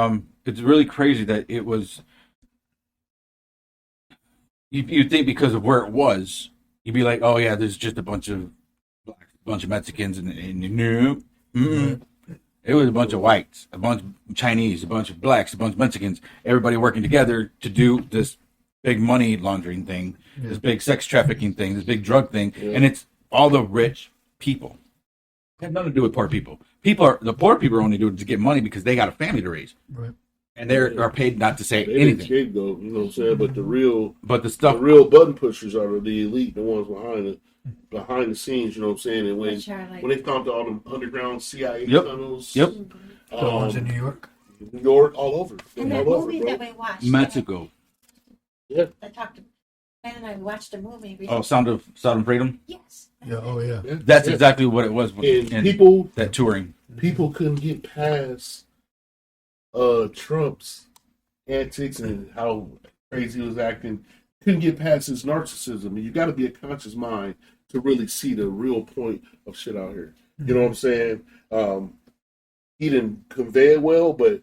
Speaker 3: really crazy that it was. You think because of where it was, you'd be like, oh yeah, there's just a bunch of Mexicans and no, it was a bunch of whites, a bunch of Chinese, a bunch of blacks, a bunch of Mexicans, everybody working together to do this big money laundering thing, this big sex trafficking thing, this big drug thing, and it's all the rich people. It had nothing to do with poor people. The poor people are only doing it to get money because they got a family to raise.
Speaker 2: Right.
Speaker 3: And they are paid not to say
Speaker 4: They
Speaker 3: anything.
Speaker 4: Scapegoat, you know what I'm saying? But the
Speaker 3: stuff,
Speaker 4: real button pushers are the elite, the ones behind the scenes, you know what I'm saying? And when they found all the underground CIA tunnels,
Speaker 2: The ones in New York.
Speaker 4: New York, all over.
Speaker 5: And
Speaker 4: all
Speaker 5: that
Speaker 4: over,
Speaker 5: movie
Speaker 4: bro.
Speaker 5: that we watched.
Speaker 3: Mexico.
Speaker 4: Yeah.
Speaker 5: I talked to Ben and I watched a movie.
Speaker 3: Oh, Sound of Freedom.
Speaker 5: Yes.
Speaker 2: Yeah. Oh yeah.
Speaker 3: That's exactly what it was.
Speaker 4: And people
Speaker 3: that touring.
Speaker 4: People couldn't get past Trump's antics and how crazy he was acting. Couldn't get past his narcissism. And you got to be a conscious mind to really see the real point of shit out here. You know what I'm saying? He didn't convey it well, but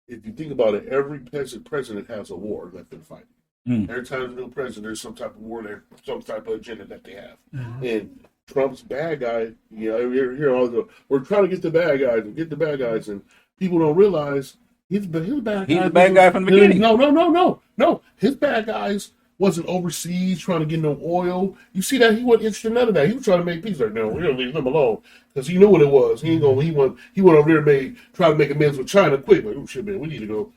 Speaker 4: if you think about it, every president has a war that they're fighting. Every time there's a new president, there's some type of war there, some type of agenda that they have. And Trump's bad guy, you know, here all the, we're trying to get the bad guys, and people don't realize he's the bad guy.
Speaker 3: He's the bad guy from the beginning.
Speaker 4: No. His bad guys wasn't overseas trying to get no oil. You see that he wasn't interested in none of that. He was trying to make peace. Like, no, we're gonna leave him alone because he knew what it was. He went over there try to make amends with China quick. Like, oh shit, man, we need to go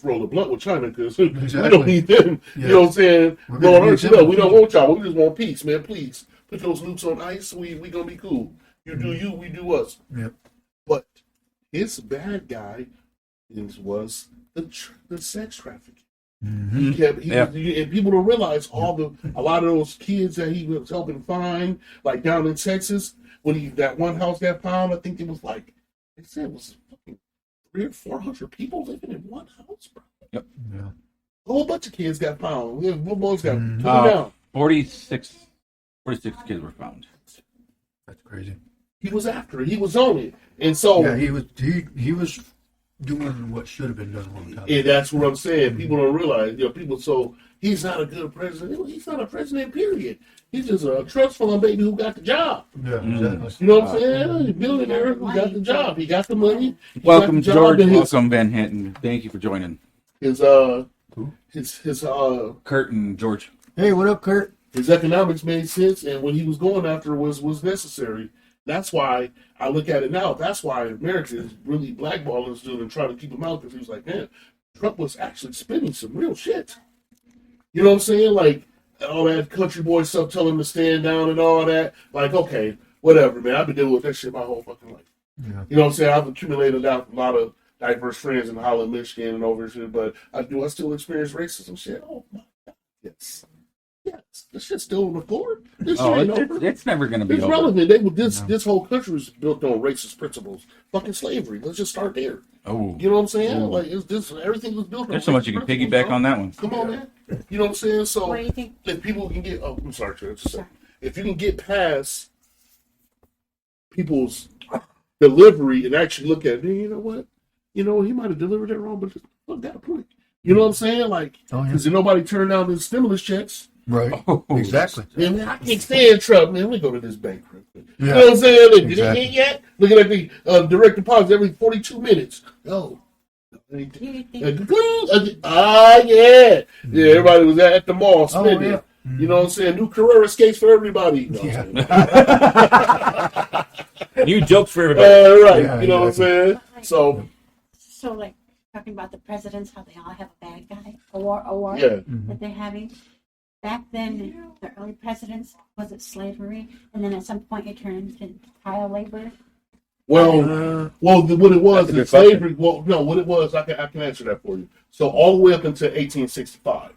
Speaker 4: roll a blunt with China because we don't need them. Yeah. You know what I'm saying? No, we don't want y'all. We just want peace, man. Please put those nukes on ice. We gonna be cool. You do you, we do us.
Speaker 2: Yep.
Speaker 4: But his bad guy was the sex trafficking. And people don't realize a lot of those kids that he was helping find, like down in Texas, when that one house got found, I think it was like they said it was fucking 300 or 400 people living in one house, bro.
Speaker 3: Yep.
Speaker 2: Yeah.
Speaker 4: A whole bunch of kids got found. Little boys got put down.
Speaker 3: 46 kids were found.
Speaker 2: That's crazy.
Speaker 4: He was after it. He was on it, and so
Speaker 2: he was doing what should have been done a long time.
Speaker 4: And that's what I'm saying. People don't realize, so he's not a good president. He's not a president, period. He's just a trust fund baby who got the job.
Speaker 2: Yeah, exactly.
Speaker 4: You know what I'm saying? A billionaire who got the job. He got the money.
Speaker 3: Welcome, George. Welcome, Van Hinton. Thank you for joining.
Speaker 4: His
Speaker 3: Kurt and George.
Speaker 2: Hey, what up, Kurt?
Speaker 4: His economics made sense, and what he was going after was necessary. That's why I look at it now. That's why America is really blackballing this dude and trying to keep him out, because he was like, man, Trump was actually spending some real shit. You know what I'm saying? Like, all that country boy stuff telling him to stand down and all that. Like, okay, whatever, man. I've been dealing with that shit my whole fucking life. Yeah. You know what I'm saying? I've accumulated a lot of diverse friends in Holland, Michigan, and over here, but I still experience racism shit? Oh, my God, yes. Yes, this shit's still on the floor. This shit ain't over.
Speaker 3: It's never going to be over.
Speaker 4: Relevant. This whole country was built on racist principles. Fucking slavery. Let's just start there. Oh, you know what I'm saying? Like, everything was built on.
Speaker 3: There's so much you can piggyback on that one.
Speaker 4: Come on, man. You know what I'm saying? So,
Speaker 5: what do you think?
Speaker 4: If people can get, I'm sorry, if you can get past people's delivery and actually look at, you know what? He might have delivered that wrong, but look, got a point. You know what I'm saying? Like, because nobody turned down the stimulus checks.
Speaker 2: Right. Exactly.
Speaker 4: Man, I can't stand Trump. Man, let me go to this bank real quick. You know what I'm saying? Like, did it hit yet? Looking at the direct deposit every 42 minutes. Oh. Yeah. Everybody was at the mall spending. You know what I'm saying? New Carrera skates for everybody. You know
Speaker 3: New jokes for everybody.
Speaker 4: Right. Yeah, you know what I'm saying? So
Speaker 5: like talking about the presidents, how they all have a bad guy, a war that they're having. Back then, the early presidents, was it slavery? And then at some point it turned into child labor?
Speaker 4: Well, what it was is slavery. Well, no, what it was, I can answer that for you. So all the way up until 1865,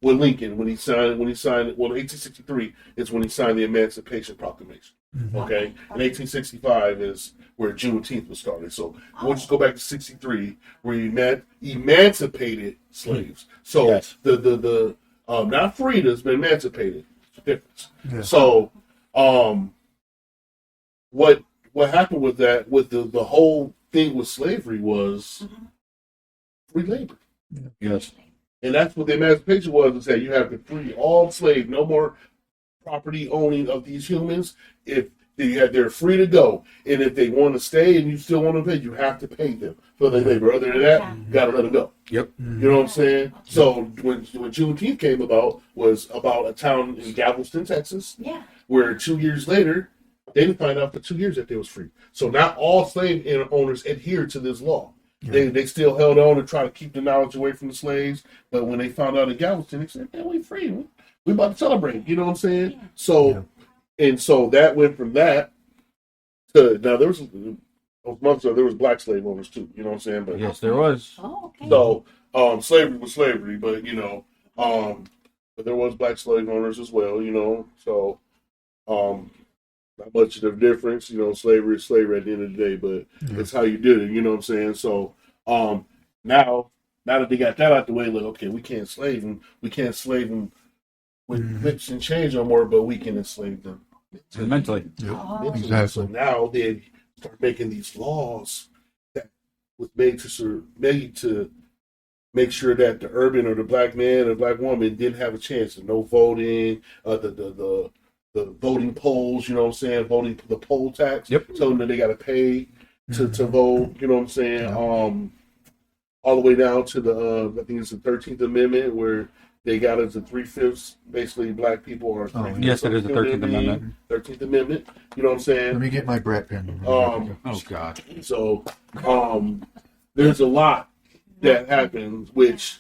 Speaker 4: with Lincoln when he signed. Well, 1863 is when he signed the Emancipation Proclamation. Okay, and 1865 is where Juneteenth was started. So we'll just go back to 63, where he emancipated slaves. So
Speaker 3: Yes.
Speaker 4: the not freed us, but emancipated. It's a difference.
Speaker 2: Yeah.
Speaker 4: So what happened with that, with the whole thing with slavery was free labor.
Speaker 3: Yes.
Speaker 4: And that's what the emancipation was, is that you have to free all slaves, no more property owning of these humans. If they're free to go, and if they want to stay and you still want to pay, you have to pay them for their labor. Other than that, you gotta let them go.
Speaker 3: Yep.
Speaker 4: You know what I'm saying? So when Juneteenth came about, was about a town in Galveston, Texas, where 2 years later, they didn't find out for 2 years that they was free. So not all slave owners adhered to this law. Yeah. They still held on and tried to keep the knowledge away from the slaves. But when they found out in Galveston, they said, man, we free. We about to celebrate. You know what I'm saying? So, and so that went from that to, now there was months ago, there was black slave owners too. You know what I'm saying? But
Speaker 3: yes, there was.
Speaker 5: Oh, okay.
Speaker 4: So, slavery was slavery, but but there was black slave owners as well. You know, so not much of a difference. You know, slavery is slavery at the end of the day, but it's how you did it. You know what I'm saying? So, now that they got that out the way, like, okay, we can't slave them. We can't slave them with whips and chains no more, but we can enslave them
Speaker 3: mentally.
Speaker 2: Yep. Exactly.
Speaker 4: So now they start making these laws that was made to make sure that the urban or the black man or black woman didn't have a chance of no voting, the voting polls, you know what I'm saying, voting the poll tax, telling them that they got to pay to vote, you know what I'm saying, all the way down to the I think it's the 13th Amendment, where they got us to 3/5 basically black people are.
Speaker 3: Yes, it is the 13th Amendment.
Speaker 4: 13th Amendment, you know what I'm saying.
Speaker 2: Let me get my Brett pen.
Speaker 3: Oh God.
Speaker 4: So there's a lot that happens, which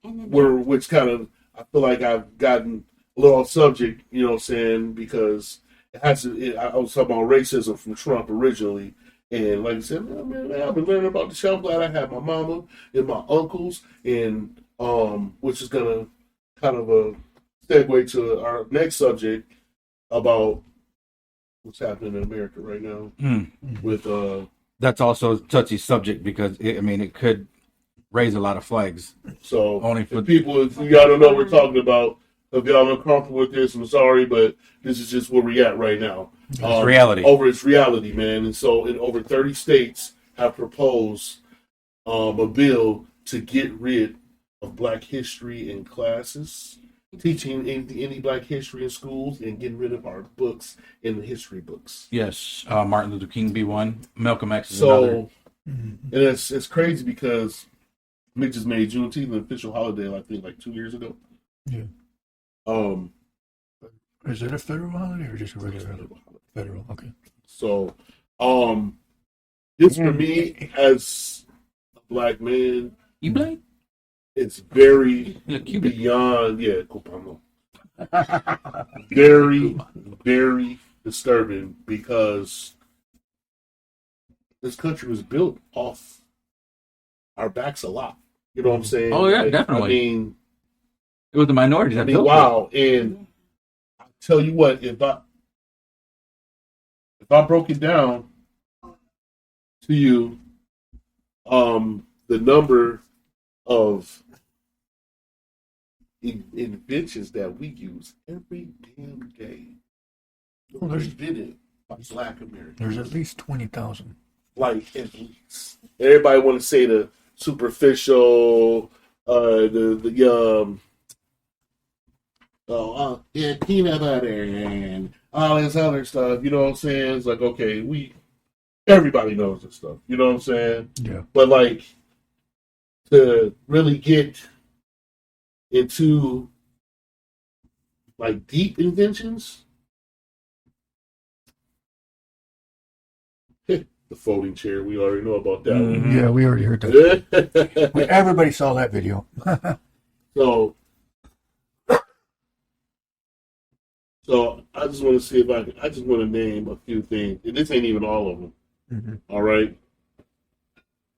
Speaker 4: which kind of, I feel like I've gotten a little off subject, you know what I'm saying, because I was talking about racism from Trump originally, and like I said, man, I've been learning about the show. I'm glad I have my mama and my uncles, and which is gonna kind of a segue to our next subject about what's happening in America right now with
Speaker 3: that's also a touchy subject, because it could raise a lot of flags.
Speaker 4: So
Speaker 3: only for
Speaker 4: people, if y'all don't know what we're talking about, if y'all are uncomfortable with this, I'm sorry, but this is just where we at right now.
Speaker 3: It's reality.
Speaker 4: It's reality, man. And so in over 30 states have proposed a bill to get rid of Black history in classes, teaching any Black history in schools, and getting rid of our books in the history books.
Speaker 3: Yes, Martin Luther King be one. Malcolm X is another.
Speaker 4: And it's crazy because we just made Juneteenth an official holiday, I think, like 2 years ago.
Speaker 2: Yeah. Is it a federal holiday or just a regular federal? Okay.
Speaker 4: So, this for me as a black man,
Speaker 3: you black?
Speaker 4: It's very beyond, very, very disturbing, because this country was built off our backs a lot. You know what I'm saying?
Speaker 3: Oh yeah, definitely.
Speaker 4: I mean,
Speaker 3: it was the minorities that built
Speaker 4: wow. And I tell you what, if I broke it down to you, the number of inventions that we use every damn day, there's invented by Black Americans.
Speaker 2: There's at least 20,000.
Speaker 4: Like, at least. Everybody want to say the superficial, peanut butter and all this other stuff. You know what I'm saying? It's like, okay, everybody knows this stuff. You know what I'm saying?
Speaker 2: Yeah.
Speaker 4: But like, to really get into like deep inventions, the folding chair, we already know about that one.
Speaker 2: Yeah, we already heard that. Everybody saw that video.
Speaker 4: So I just want to see if I just want to name a few things. And this ain't even all of them. Mm-hmm. All right.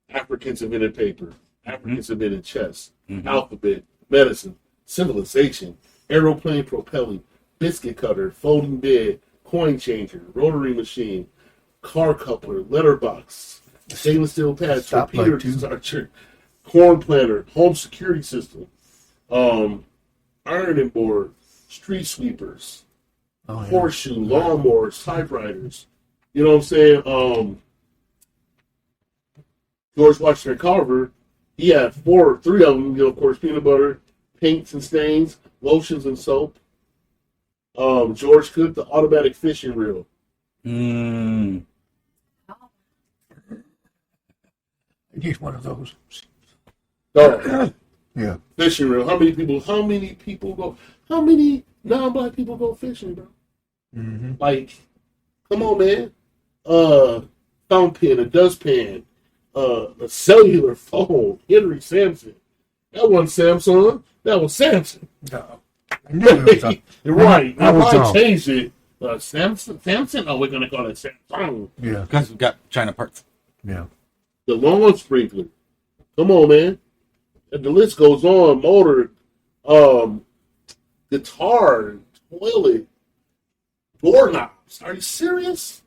Speaker 4: Africans invented paper. Africans invented chess, alphabet, medicine, civilization, aeroplane propelling, biscuit cutter, folding bed, coin changer, rotary machine, car coupler, letterbox, stainless steel pad, torpedo starter, corn planter, home security system, ironing board, street sweepers, horseshoe, lawnmowers, typewriters. You know what I'm saying? George Washington Carver, he had three of them, of course, peanut butter, paints and stains, lotions and soap. George Cook, the automatic fishing reel.
Speaker 1: I need one of those. Yeah.
Speaker 4: Fishing reel. How many non-black people go fishing, bro?
Speaker 1: Mm-hmm.
Speaker 4: Like, come on, man. Fountain pen, a dustpan, a cellular phone, Henry Sampson. That wasn't Samsung. That was Samson.
Speaker 1: No. I knew it was
Speaker 4: You're right.
Speaker 1: I was
Speaker 4: probably changed it. Samson? Oh, we're going to call it Samsung.
Speaker 1: Yeah.
Speaker 3: Because we've got China parts.
Speaker 1: Yeah.
Speaker 4: The lawn sprinkler. Come on, man. And the list goes on. Motor, guitar, toilet, doorknobs. Are you serious?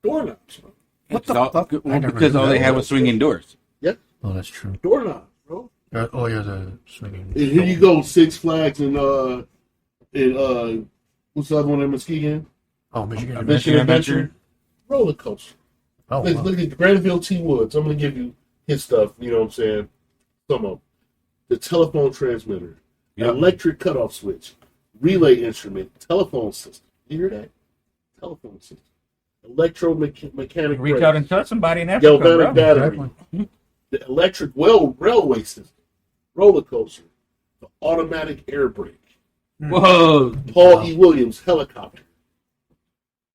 Speaker 4: Doorknobs, bro.
Speaker 1: What the fuck?
Speaker 3: Well, because all they had was swinging doors.
Speaker 4: Yep.
Speaker 1: Oh, that's true.
Speaker 4: Doorknobs, bro.
Speaker 1: The swinging.
Speaker 4: And here you go, Six Flags and what's the other one in Muskegon?
Speaker 1: Oh, Michigan
Speaker 3: Adventure.
Speaker 4: Roller coaster.
Speaker 1: Oh,
Speaker 4: Look at Granville T. Woods. I'm gonna give you his stuff. You know what I'm saying? Some of them. The telephone transmitter, electric cutoff switch, relay instrument, telephone system. You hear that? Telephone system. Electromechanic
Speaker 3: Reach
Speaker 4: brakes,
Speaker 3: out and touch somebody in Africa,
Speaker 4: galvanic
Speaker 3: bro.
Speaker 4: battery,
Speaker 1: Exactly.
Speaker 4: the electric railway system, roller coaster, the automatic air brake,
Speaker 3: Whoa.
Speaker 4: Paul E. Williams helicopter,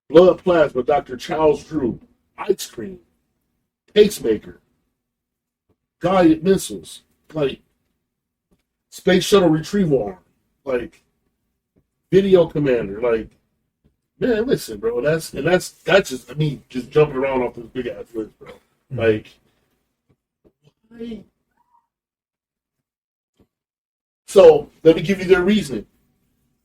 Speaker 4: blood plasma, Dr. Charles Drew, ice cream, pacemaker, guided missiles, like space shuttle retrieval arm, like video commander, like, man, listen, bro, that's just just jumping around off this big ass list, bro. Like, so let me give you their reasoning.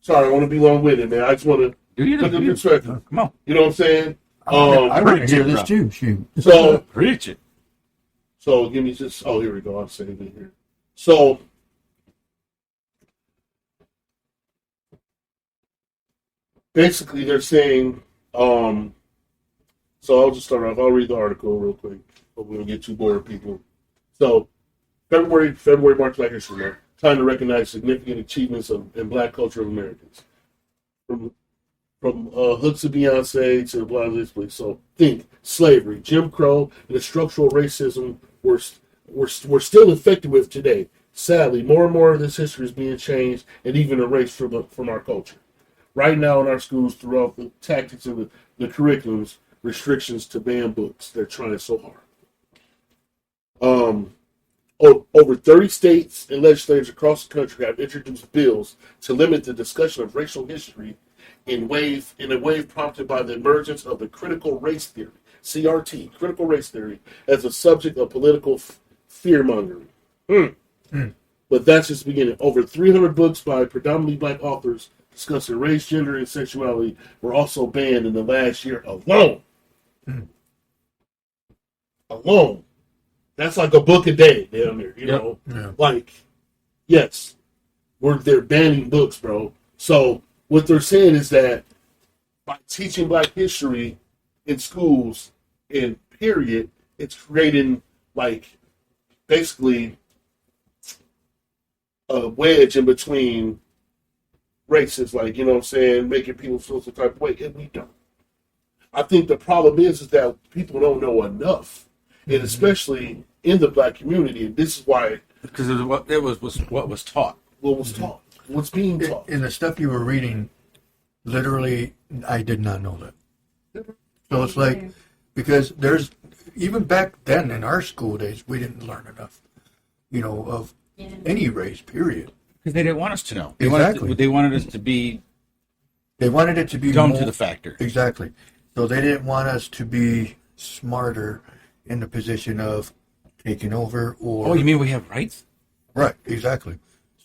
Speaker 4: Sorry, I want to be long-winded, man. I just want to put the perspective.
Speaker 3: Come on.
Speaker 4: You know what I'm saying?
Speaker 1: I want to hear this too. Shoot.
Speaker 4: So
Speaker 3: Preach it.
Speaker 4: So give me just. Oh, here we go. I'll save it here. So basically, they're saying. So I'll just start off. I'll read the article real quick. Hope we don't get too bored, people. So February, March, Black History Month. Time to recognize significant achievements in Black culture of Americans. From hooks of Beyonce to blah blah blah. So think slavery, Jim Crow, and the structural racism we're still infected with today. Sadly, more and more of this history is being changed and even erased from our culture. Right now in our schools, throughout the tactics of the curriculums, restrictions to ban books. They're trying so hard. Over 30 states and legislators across the country have introduced bills to limit the discussion of racial history in a wave prompted by the emergence of the critical race theory, CRT, critical race theory, as a subject of political fear-mongering. But that's just the beginning. Over 300 books by predominantly Black authors discussing race, gender, and sexuality were also banned in the last year alone. Alone. That's like a book a day down there, you know?
Speaker 1: Yeah.
Speaker 4: Like, yes, they're banning books, bro. So what they're saying is that by teaching Black history in schools, in period, it's creating, like, basically a wedge in between races, like, you know what I'm saying, making people feel some type of way, and we don't. I think the problem is that people don't know enough, and especially in the Black community, and this is why.
Speaker 3: Because it was what was taught.
Speaker 4: What was taught. What's being taught.
Speaker 1: In the stuff you were reading, literally, I did not know that. So it's like, because there's, even back then in our school days, we didn't learn enough, of any race, period.
Speaker 3: Because they didn't want us to know.
Speaker 1: Exactly.
Speaker 3: They wanted us to be.
Speaker 1: They wanted it to be
Speaker 3: dumb to the factor.
Speaker 1: Exactly. So they didn't want us to be smarter in the position of taking over or.
Speaker 3: Oh, you mean we have rights?
Speaker 1: Right. Exactly.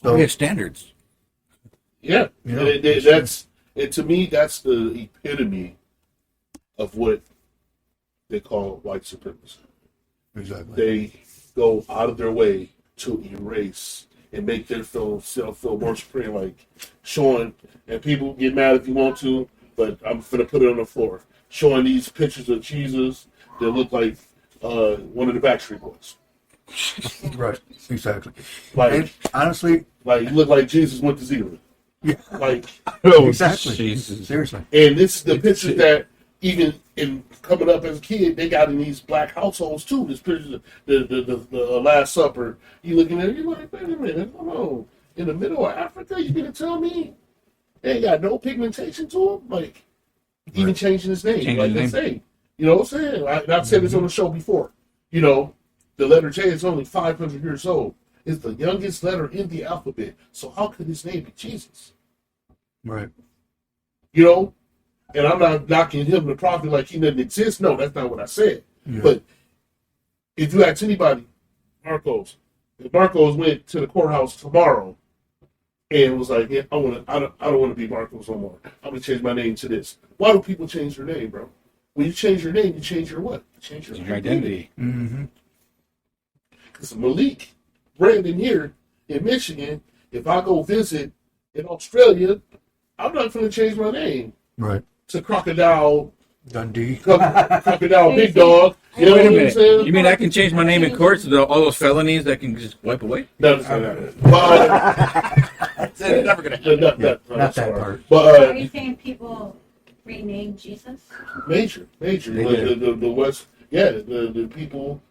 Speaker 1: So
Speaker 3: We have standards.
Speaker 4: Yeah,
Speaker 1: Yeah,
Speaker 4: and to me, that's the epitome of what they call white supremacy.
Speaker 1: exactly.
Speaker 4: They go out of their way to erase and make their self feel more supreme, like showing, and people get mad if you want to, but I'm gonna put it on the floor, showing these pictures of Jesus that look like one of the Backstreet Boys.
Speaker 1: Right. Exactly.
Speaker 4: Like,
Speaker 1: And honestly,
Speaker 4: like you look like Jesus went to Zealand.
Speaker 1: yeah,
Speaker 4: Like,
Speaker 1: exactly.
Speaker 3: Jesus.
Speaker 1: Seriously.
Speaker 4: and this is the pictures that even in coming up as a kid, they got in these black households too. This picture, the Last Supper. You looking at it, you're like, wait a minute, hold on. In the middle of Africa, you gonna tell me they ain't got no pigmentation to them? Like, even changing his name,
Speaker 3: Changing
Speaker 4: like
Speaker 3: his
Speaker 4: they say. You know what I'm saying? I've said this on the show before. You know, the letter J is only 500 years old. It's the youngest letter in the alphabet. So how could his name be Jesus?
Speaker 1: Right.
Speaker 4: You know? And I'm not knocking him, the prophet, like he doesn't exist. No, that's not what I said.
Speaker 1: Yeah.
Speaker 4: But if you ask anybody, if Marcos went to the courthouse tomorrow and was like, yeah, I don't want to be Marcos no more. I'm gonna change my name to this. Why do people change their name, bro? When you change your name, you change your what? You change your
Speaker 3: Identity.
Speaker 1: Mm-hmm.
Speaker 4: Because Malik, Brandon here in Michigan, if I go visit in Australia, I'm not going to change my name
Speaker 1: Right.
Speaker 4: to Crocodile
Speaker 1: Dundee.
Speaker 4: Crocodile Big Dog. You know
Speaker 3: Wait a
Speaker 4: what I'm
Speaker 3: minute.
Speaker 4: saying?
Speaker 3: You mean I can change my name in court to all those felonies that can just wipe away?
Speaker 4: No, that's not that. But,
Speaker 3: It's never gonna happen.
Speaker 4: not that,
Speaker 1: Not that part.
Speaker 4: But
Speaker 5: Are you saying people rename Jesus?
Speaker 4: major.
Speaker 3: They
Speaker 4: The West, yeah, the people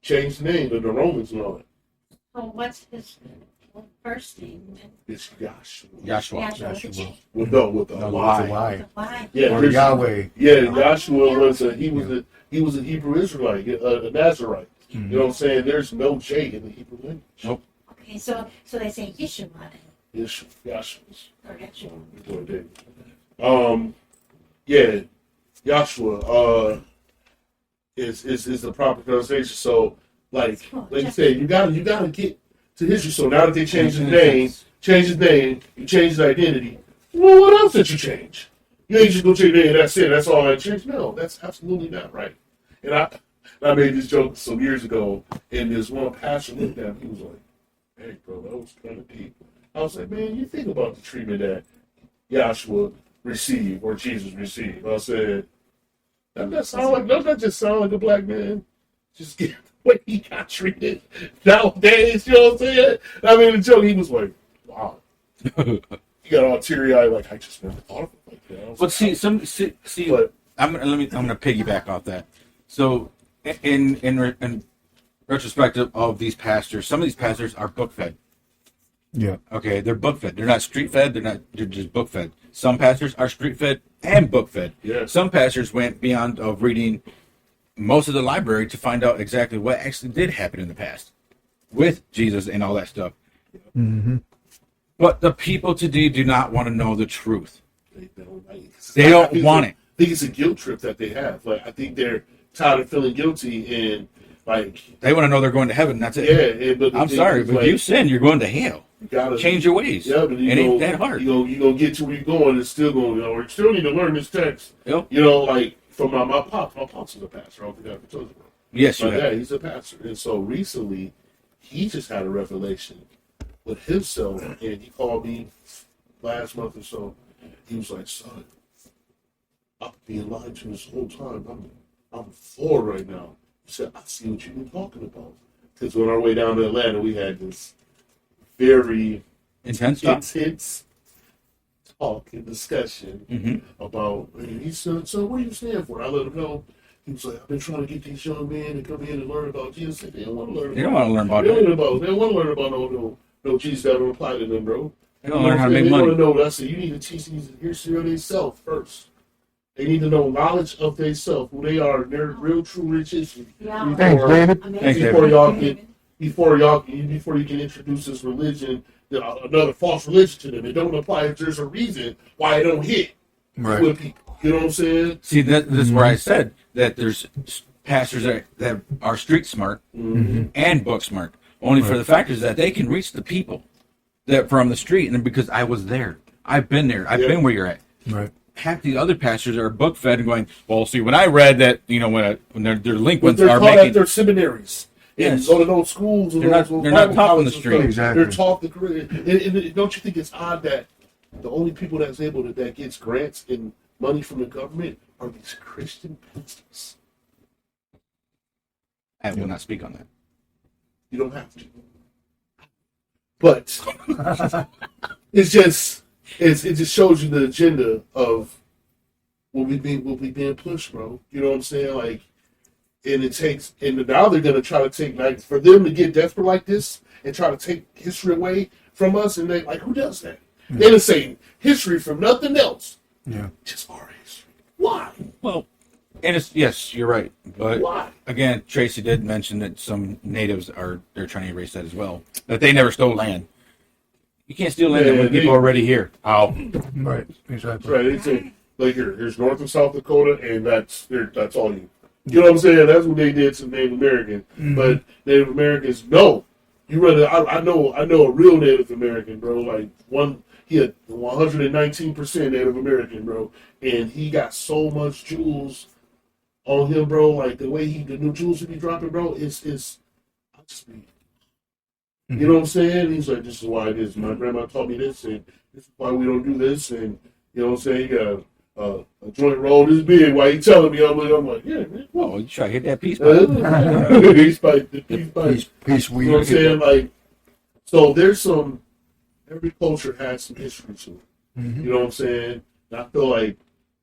Speaker 4: changed the name of the Romans and all that.
Speaker 5: So what's his first name?
Speaker 4: It's Yahshua.
Speaker 3: Yahshua.
Speaker 4: With a
Speaker 3: No,
Speaker 4: Y.
Speaker 1: Why?
Speaker 5: Why?
Speaker 4: Yeah,
Speaker 1: Or
Speaker 4: there's-
Speaker 1: Yahweh.
Speaker 4: Yeah, Yahshua was he was a Hebrew Israelite, a Nazarite.
Speaker 1: Mm-hmm.
Speaker 4: You know what I'm saying? There's no J in the Hebrew language.
Speaker 3: Nope.
Speaker 5: Okay, so they say Yeshua then,
Speaker 4: Yahshua.
Speaker 5: or Yeshua.
Speaker 4: Yeah, Yahshua is the proper pronunciation. So like you said, you gotta get to history. So now that they changed his name, you changed his identity. Well, what else did you change? You ain't just gonna change your name, that's it, that's all I changed. No, that's absolutely not right. And I made this joke some years ago, and this one pastor looked at me, he was like, hey bro, that was kind of deep. I was like, man, you think about the treatment that Yahshua received or Jesus received. I said, doesn't that just sound like a black man? Just get the way he got treated nowadays, you know what I'm saying? I mean, the joke, he was like, wow. He got all teary-eyed, like, I just never thought of it like that.
Speaker 3: But see,
Speaker 4: But-
Speaker 3: I'm gonna piggyback off that. So, in retrospective of these pastors, some of these pastors are book fed.
Speaker 1: Yeah.
Speaker 3: Okay, they're book fed. They're not street fed. They're just book fed. Some pastors are street fed and book fed.
Speaker 4: Yeah.
Speaker 3: Some pastors went beyond of reading most of the library to find out exactly what actually did happen in the past with Jesus and all that stuff.
Speaker 1: Mm-hmm.
Speaker 3: But the people today do not want to know the truth.
Speaker 4: They don't
Speaker 3: want it.
Speaker 4: I think it's a guilt trip that they have. Like, I think they're tired of feeling guilty and, like...
Speaker 3: They want to know they're going to heaven. That's it.
Speaker 4: Yeah, but
Speaker 3: I'm sorry, but if you sin, you're going to hell.
Speaker 4: You gotta
Speaker 3: change your ways.
Speaker 4: Yeah, but
Speaker 3: it ain't that hard.
Speaker 4: You're going to get to where you're going and still going, or you still need to learn this text.
Speaker 3: Yep.
Speaker 4: You know, like, from my pops is a pastor. I don't think I ever told you about.
Speaker 3: Yes, you
Speaker 4: My
Speaker 3: have.
Speaker 4: dad, he's a pastor. And so recently, he just had a revelation with himself, and he called me last month or so. He was like, son, I've been lied to this whole time. I'm floored right now. He said, I see what you've been talking about. Because on our way down to Atlanta, we had this very
Speaker 3: intense
Speaker 4: talk and discussion about, and he said, so what do you stand for? I let him know. He was like, I've been trying to get these young men to come in and learn about Jesus. They don't want to learn.
Speaker 3: They don't want to learn about
Speaker 4: They
Speaker 3: it.
Speaker 4: don't want to learn about no Jesus that don't apply to them, bro.
Speaker 3: They don't learn how to make
Speaker 4: They
Speaker 3: money.
Speaker 4: want to know. I said, you need to teach these history of themselves first. They need to know knowledge of themselves, who they are, their real, true, rich history.
Speaker 5: Yeah.
Speaker 1: Thanks, David.
Speaker 3: Thanks,
Speaker 4: Before
Speaker 3: David.
Speaker 4: before you can introduce this religion, another false religion to them. It don't apply if there's a reason why it don't hit
Speaker 1: Right.
Speaker 4: with people. You know what I'm saying?
Speaker 3: See, this is where I said that there's pastors that are street smart and book smart. Only for the fact is that they can reach the people. that from the street, and because I was there, I've been there, I've been where you're at.
Speaker 1: Right.
Speaker 3: Half the other pastors are book fed and going, well, see, when I read that, when their delinquents
Speaker 4: they're
Speaker 3: are
Speaker 4: taught
Speaker 3: making
Speaker 4: at their seminaries. And
Speaker 3: Yes.
Speaker 4: go to those schools. And
Speaker 3: They're
Speaker 4: those
Speaker 3: not
Speaker 4: Bible
Speaker 3: taught on the
Speaker 4: colleges and
Speaker 3: street.
Speaker 4: stuff.
Speaker 1: Exactly.
Speaker 4: They're taught and don't you think it's odd that the only people that's able to that gets grants and money from the government are these Christian pastors?
Speaker 3: I will not speak on that.
Speaker 4: You don't have to. But it just shows you the agenda of what we being pushed, bro. You know what I'm saying? Like, and now they're gonna try to take, like, for them to get desperate like this and try to take history away from us, and they like, who does that?
Speaker 1: Mm-hmm.
Speaker 4: They're saying history from nothing else,
Speaker 1: Yeah.
Speaker 4: just our history. Why?
Speaker 3: Well, and it's, yes, you're right. But
Speaker 4: Why?
Speaker 3: again, Tracy did mention that some natives they're trying to erase that as well. That they never stole land. You can't steal land when people are already here. How?
Speaker 1: Right. Exactly.
Speaker 4: Right? They say, like, here's North and South Dakota, and that's all you. You know what I'm saying? That's what they did to Native American.
Speaker 1: Mm-hmm.
Speaker 4: But Native Americans, no. You rather I know a real Native American, bro. Like he had 119% Native American, bro, and he got so much jewels on him, bro. Like the new jewels he be dropping, bro. I just be. You know what I'm saying? He's like, this is why it is. My grandma taught me this, and this is why we don't do this, and you know what I'm saying? You got a joint roll this big. Why you telling me? I'm like, yeah, man.
Speaker 3: Oh, you try to hit that piece pipe.
Speaker 4: Peace pipe.
Speaker 1: Peace. We.
Speaker 4: You know what I'm saying? Like, so there's every culture has some history to it.
Speaker 1: Mm-hmm.
Speaker 4: You know what I'm saying? And I feel like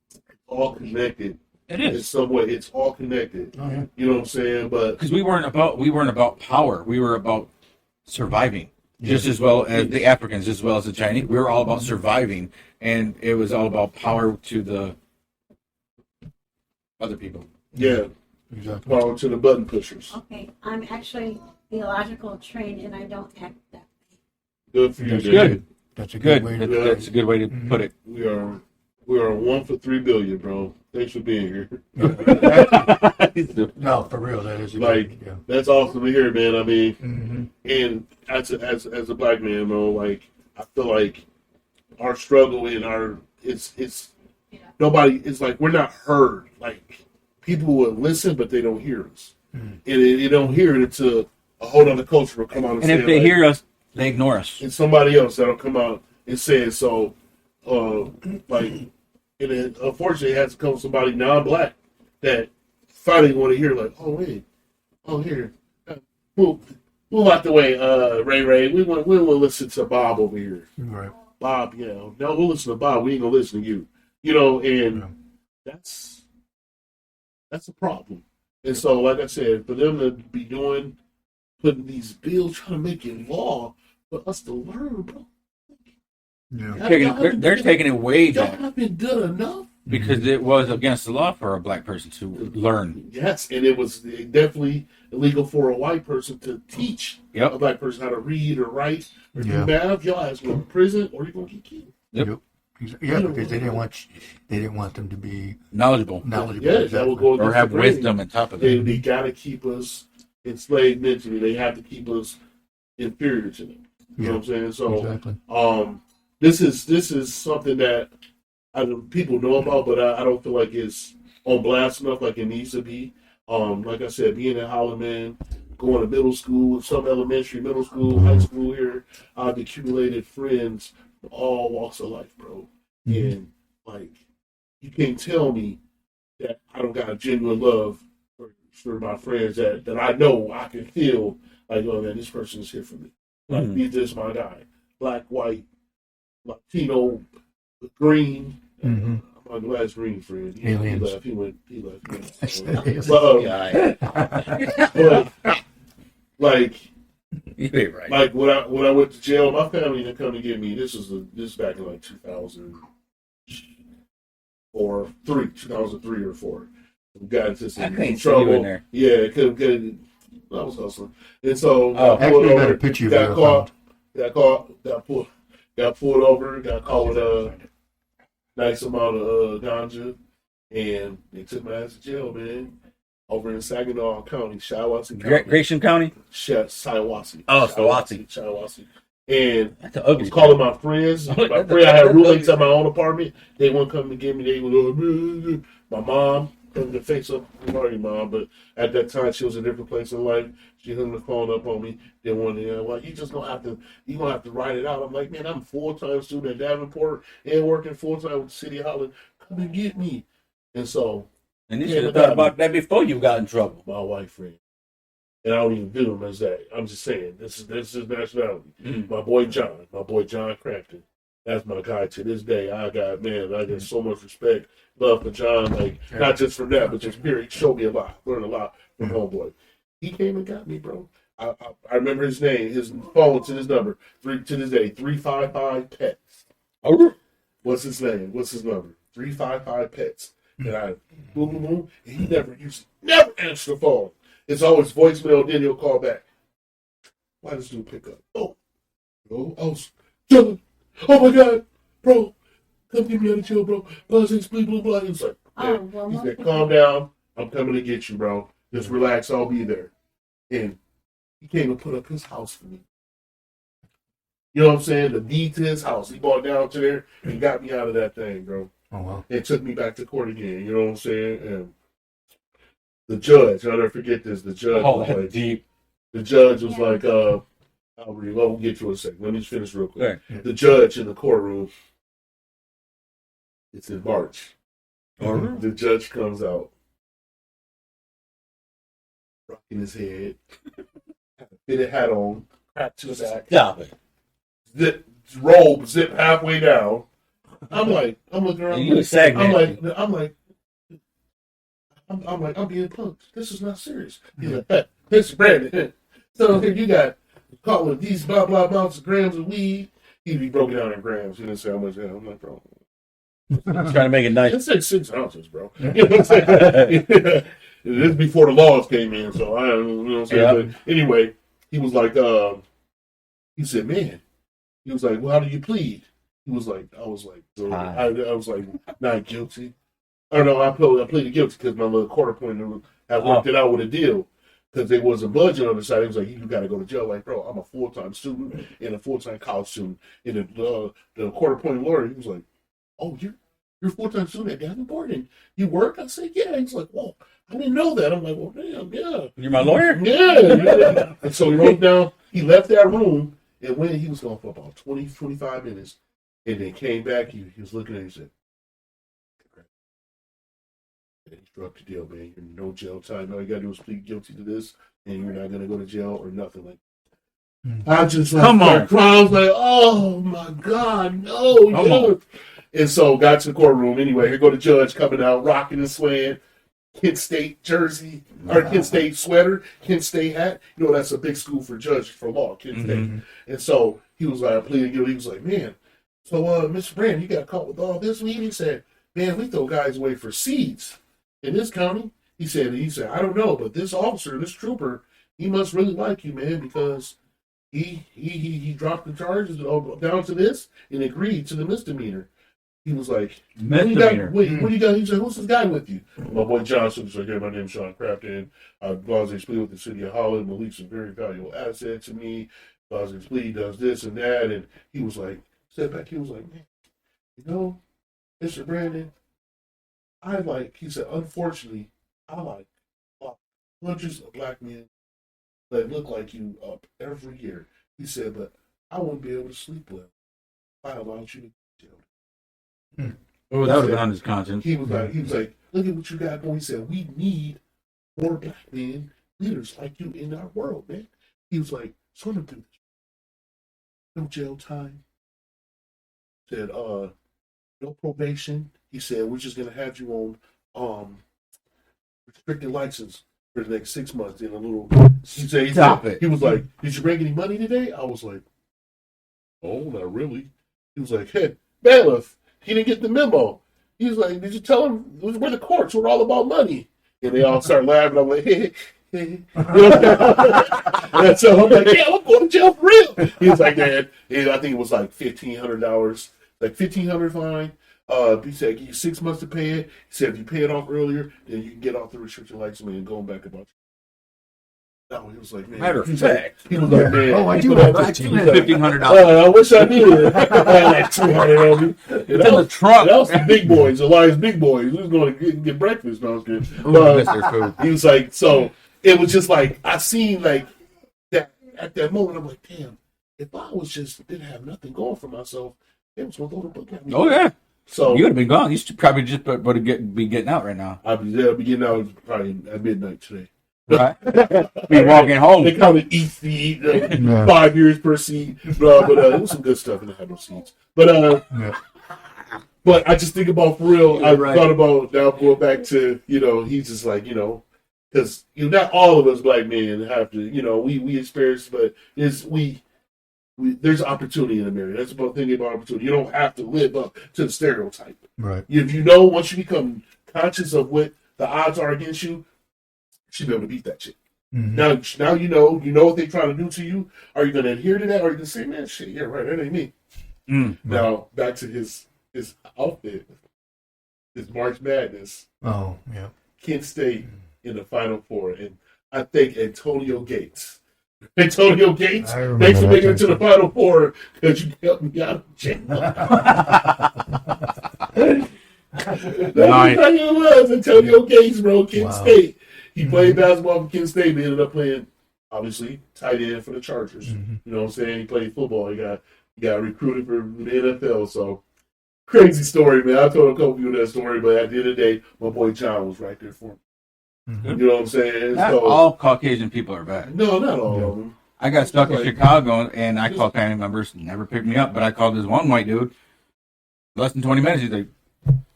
Speaker 4: it's all connected.
Speaker 3: It
Speaker 4: In
Speaker 3: is.
Speaker 4: some way, it's all connected.
Speaker 1: Oh, yeah.
Speaker 4: You know what I'm saying? But
Speaker 3: Because we weren't about power. We were about surviving. Just as well as the Africans, as well as the Chinese. We were all about surviving. And it was all about power to the other people.
Speaker 4: yeah,
Speaker 1: Exactly.
Speaker 4: power to the button pushers.
Speaker 5: Okay, I'm actually theological trained and I don't act that way.
Speaker 4: Good for you,
Speaker 1: That's
Speaker 4: Dave.
Speaker 3: Good.
Speaker 1: That's a
Speaker 3: Good.
Speaker 1: good way to.
Speaker 3: That's a good way to put it.
Speaker 4: We are 1 for 3 billion, bro. Thanks for being here.
Speaker 1: No, for real, that is a
Speaker 4: Like,
Speaker 1: good, yeah.
Speaker 4: that's awesome to hear, man. I mean,
Speaker 1: Mm-hmm.
Speaker 4: and as a black man, bro, like, I feel like our struggle and it's nobody. It's like we're not heard. Like, people will listen, but they don't hear us, and they don't hear it until a whole other culture will come out and
Speaker 3: And
Speaker 4: say,
Speaker 3: if they
Speaker 4: like,
Speaker 3: hear us, they ignore us.
Speaker 4: it's somebody else that'll come out and say it. So, like, and then unfortunately, it has to come from somebody non-black that finally want to hear, like, oh wait, oh here, move out the way, Ray. We want to listen to Bob over here.
Speaker 1: Right.
Speaker 4: Bob, yeah, no, we'll listen to Bob. We ain't gonna listen to you. You know, and that's a problem. And so, like I said, for them to be putting these bills, trying to make it law for us to learn, bro.
Speaker 1: Yeah.
Speaker 3: They're taking it way
Speaker 4: Y'all
Speaker 3: back
Speaker 4: haven't done enough.
Speaker 3: because it was against the law for a black person to learn.
Speaker 4: Yes, and it was definitely illegal for a white person to teach
Speaker 3: Yep.
Speaker 4: a black person how to read or write or
Speaker 1: Yeah.
Speaker 4: do math. Y'all ask going to prison or you're gonna get killed.
Speaker 3: Yep.
Speaker 1: Yeah, because they didn't want them to be
Speaker 3: Knowledgeable.
Speaker 1: knowledgeable.
Speaker 4: Yeah, that
Speaker 1: exactly.
Speaker 4: will go
Speaker 3: Or
Speaker 4: against
Speaker 3: have
Speaker 4: the grain.
Speaker 3: wisdom on top of
Speaker 4: They
Speaker 3: it.
Speaker 4: gotta keep us enslaved mentally. They have to keep us inferior to them. You know what I'm saying? So
Speaker 1: Exactly.
Speaker 4: this is something that people know about, but I don't feel like it's on blast enough like it needs to be. Like I said, being in Holland, man, going to middle school, some elementary, middle school, high school here, I've accumulated friends from all walks of life, bro. And like, you can't tell me that I don't got a genuine love for my friends that I know I can feel like, oh man, this person is here for me. Like, he's just my guy. Black, white, Latino, green.
Speaker 1: Mm-hmm.
Speaker 4: My last green friend.
Speaker 1: Aliens.
Speaker 4: He left.
Speaker 1: Aliens.
Speaker 4: But like,
Speaker 3: You're right.
Speaker 4: like when I went to jail, my family didn't come to get me. This was back in like 2003 or 4. We got into some
Speaker 3: I couldn't see
Speaker 4: trouble.
Speaker 3: you in there.
Speaker 4: Yeah, couldn't get it. I was hustling, and so
Speaker 1: Actually, I got a picture of
Speaker 4: got
Speaker 1: you.
Speaker 4: caught, got pulled over, got caught with a nice amount of ganja, and they took my ass to jail, man. Over in Saginaw County, Shiawassee County.
Speaker 3: Gratiot County?
Speaker 4: Shiawassee.
Speaker 3: Oh, Shiawassee.
Speaker 4: Shiawassee. And
Speaker 3: That's an
Speaker 4: I was
Speaker 3: ugly.
Speaker 4: calling my friends. My friend, I had roommates at my own apartment. They wouldn't come to get me. They would, my mom, come to face up. Sorry, mom, but at that time she was in a different place in life. She hung the phone up on me. They wanted, well, you just gonna have to write it out. I'm like, man, I'm a full-time student at Davenport and working full-time with City of Holland. Come and get me. And so,
Speaker 3: And you should have thought about that before you got in trouble.
Speaker 4: my wife friend. And I don't even view him as that. I'm just saying, this is nationality.
Speaker 3: Mm-hmm.
Speaker 4: My boy John Crafton. That's my guy to this day. I got so much respect, love for John. Like, not just for that, but just period. Showed me a lot, learned a lot from homeboy. He came and got me, bro. I remember his name, his phone to his number, to this day, 355 pets.
Speaker 3: Oh.
Speaker 4: What's his name? What's his number? 355 pets. And I boom boom boom. And he never answer the phone. It's always voicemail, then he'll call back. Why does dude pick up? Oh, John. Oh my God, bro, come get me out of jail, bro. Blah, blah, blah, blah. He was like, he said, calm down. I'm coming to get you, bro. Just relax. I'll be there. And he came and put up his house for me. You know what I'm saying? The deed to his house. He bought down to there and got me out of that thing, bro.
Speaker 1: Oh, wow.
Speaker 4: And took me back to court again. You know what I'm saying? And the judge, I'll never forget this. The judge was like,
Speaker 3: deep.
Speaker 4: The judge was like, we'll get to it in a second. Let me just finish real quick.
Speaker 3: Right.
Speaker 4: The judge in the courtroom, it's in March. The judge comes out, rocking his head, had a fitted hat on, hat to his back,
Speaker 3: Stop it.
Speaker 4: robe zipped halfway down. I'm looking around.
Speaker 3: You stagnant.
Speaker 4: I'm being punked. This is not serious. He's like, hey, Mr. Brandon. So here you got caught with these blah blah amounts of grams of weed. He'd be broken down in grams. He didn't say how much. I'm like, bro.
Speaker 3: Trying to make it nice.
Speaker 4: It said 6 ounces, bro. You know what I'm saying? This is before the laws came in, so I don't know what I'm saying.
Speaker 3: Yeah.
Speaker 4: But anyway, he was like, he said, man. He was like, well, how do you plead? He was like, I was like, not guilty. Or no, I pleaded guilty because my little quarter point had worked it out with a deal. Because there was a budget on the side. He was like, you got to go to jail. Like, bro, I'm a full-time student and a full-time college student. And the quarter point lawyer, he was like, oh, you're a full-time student at Davenport and you work? I said, yeah. He's like, whoa, I didn't know that. I'm like, well, damn, yeah.
Speaker 3: You're my lawyer?
Speaker 4: Yeah. And so he wrote down, he left that room and went, he was gone for about 20, 25 minutes. And then came back, he was looking at it, he said, and he struck the deal, man. You're no jail time. All you gotta do is plead guilty to this, and you're not gonna go to jail or nothing like that. I just like
Speaker 3: Come on.
Speaker 4: crying. I was like, oh my God, no. And so got to the courtroom anyway. Here go the judge coming out, rocking and swaying, Kent State jersey, or Kent State sweater, Kent State hat. You know, that's a big school for judges for law, Kent State. And so he was like, pleading guilty. He was like, man, so Mr. Brand, you got caught with all this weed? He said, man, we throw guys away for seeds in this county. He said, I don't know, but this officer, this trooper, he must really like you, man, because he dropped the charges down to this and agreed to the misdemeanor. He was like,
Speaker 3: Misdemeanor.
Speaker 4: What do you got? He said, who's this guy with you? My boy Johnson was like, hey, my name's Sean Crafton. Blase Splee with the City of Holland. Malik's a very valuable asset to me. Blase Splee does this and that. And he was like, stepped back, he was like, man, you know, Mr. Brandon, he said, unfortunately, I like hundreds of black men that look like you up every year. He said, but I won't be able to sleep well if I allowed you to jail.
Speaker 3: Oh, that would have been on his conscience.
Speaker 4: He was like, look at what you got going. He said, we need more black men, leaders like you in our world, man. He was like, so I'm gonna do this. No jail time. Said, no probation. He said, we're just gonna have you on restricted license for the next 6 months in a little.
Speaker 3: Stop it.
Speaker 4: He was like, did you bring any money today? I was like, oh, not really. He was like, hey, bailiff, he didn't get the memo. He was like, did you tell him we're the courts? We're all about money. And they all start laughing. I'm like, hey. And so I'm like, yeah, I'm going to jail for real. He was like, man, I think it was like $1,500, like $1,500 fine. He said, give you 6 months to pay it. He said, if you pay it off earlier, then you can get off the restriction license and go back about No, he was like, man.
Speaker 3: Matter of fact.
Speaker 4: He was like, man.
Speaker 2: Oh, I do
Speaker 4: put
Speaker 2: have
Speaker 4: that-
Speaker 3: $1,500.
Speaker 4: I wish I did. I had like 200 on me.
Speaker 3: It's in the trunk.
Speaker 4: That was the big boys, Elias big boys. We was going to get breakfast. No, I was kidding.
Speaker 3: Miss their food.
Speaker 4: He was like, so it was just like, I seen like that at that moment. I'm like, damn, if I was just didn't have nothing going for myself, they was going to throw the book at me.
Speaker 3: Oh, yeah.
Speaker 4: So
Speaker 3: You would have been gone. You should probably just be getting out right now.
Speaker 4: I'll be getting out probably at midnight today.
Speaker 3: Right? Be walking home.
Speaker 4: They kind of eat the
Speaker 2: Yeah.
Speaker 4: 5 years per seat, but it was some good stuff, and they had no seats. But
Speaker 2: Yeah.
Speaker 4: but I just think about for real. I
Speaker 3: Right.
Speaker 4: thought about now going back to he's just like because not all of us black men have to we experience, but there's opportunity in America. That's about thinking about opportunity. You don't have to live up to the stereotype.
Speaker 1: Right.
Speaker 4: If once you become conscious of what the odds are against you, you should be able to beat that shit.
Speaker 1: Mm-hmm.
Speaker 4: Now you know what they're trying to do to you. Are you going to adhere to that, or are you going to say, "Man, shit, yeah, right, that ain't me"? Now back to his outfit, his March Madness.
Speaker 1: Oh, yeah.
Speaker 4: Kent State in the Final Four, and I think Antonio Gates. Antonio Gates,
Speaker 1: I remember
Speaker 4: thanks for
Speaker 1: that
Speaker 4: making it to the
Speaker 1: time.
Speaker 4: Final Four because you helped me out of jail. That's exactly who it was. Antonio Gates, bro, Kent
Speaker 1: Wow.
Speaker 4: State. He played basketball for Kent State, but ended up playing, obviously, tight end for the Chargers.
Speaker 1: Mhm.
Speaker 4: You know what I'm saying? He played football. He got recruited for the NFL. So crazy story, man. I told a couple people that story, but at the end of the day, my boy John was right there for him.
Speaker 1: Mhm.
Speaker 4: You know what I'm saying?
Speaker 3: Not
Speaker 4: So
Speaker 3: all Caucasian people are bad.
Speaker 4: no, not all
Speaker 1: Yeah.
Speaker 4: of them.
Speaker 3: I got stuck in
Speaker 4: Right.
Speaker 3: Chicago, and I called family members. Never picked me up, but I called this one white dude. Less than 20 minutes, he's like,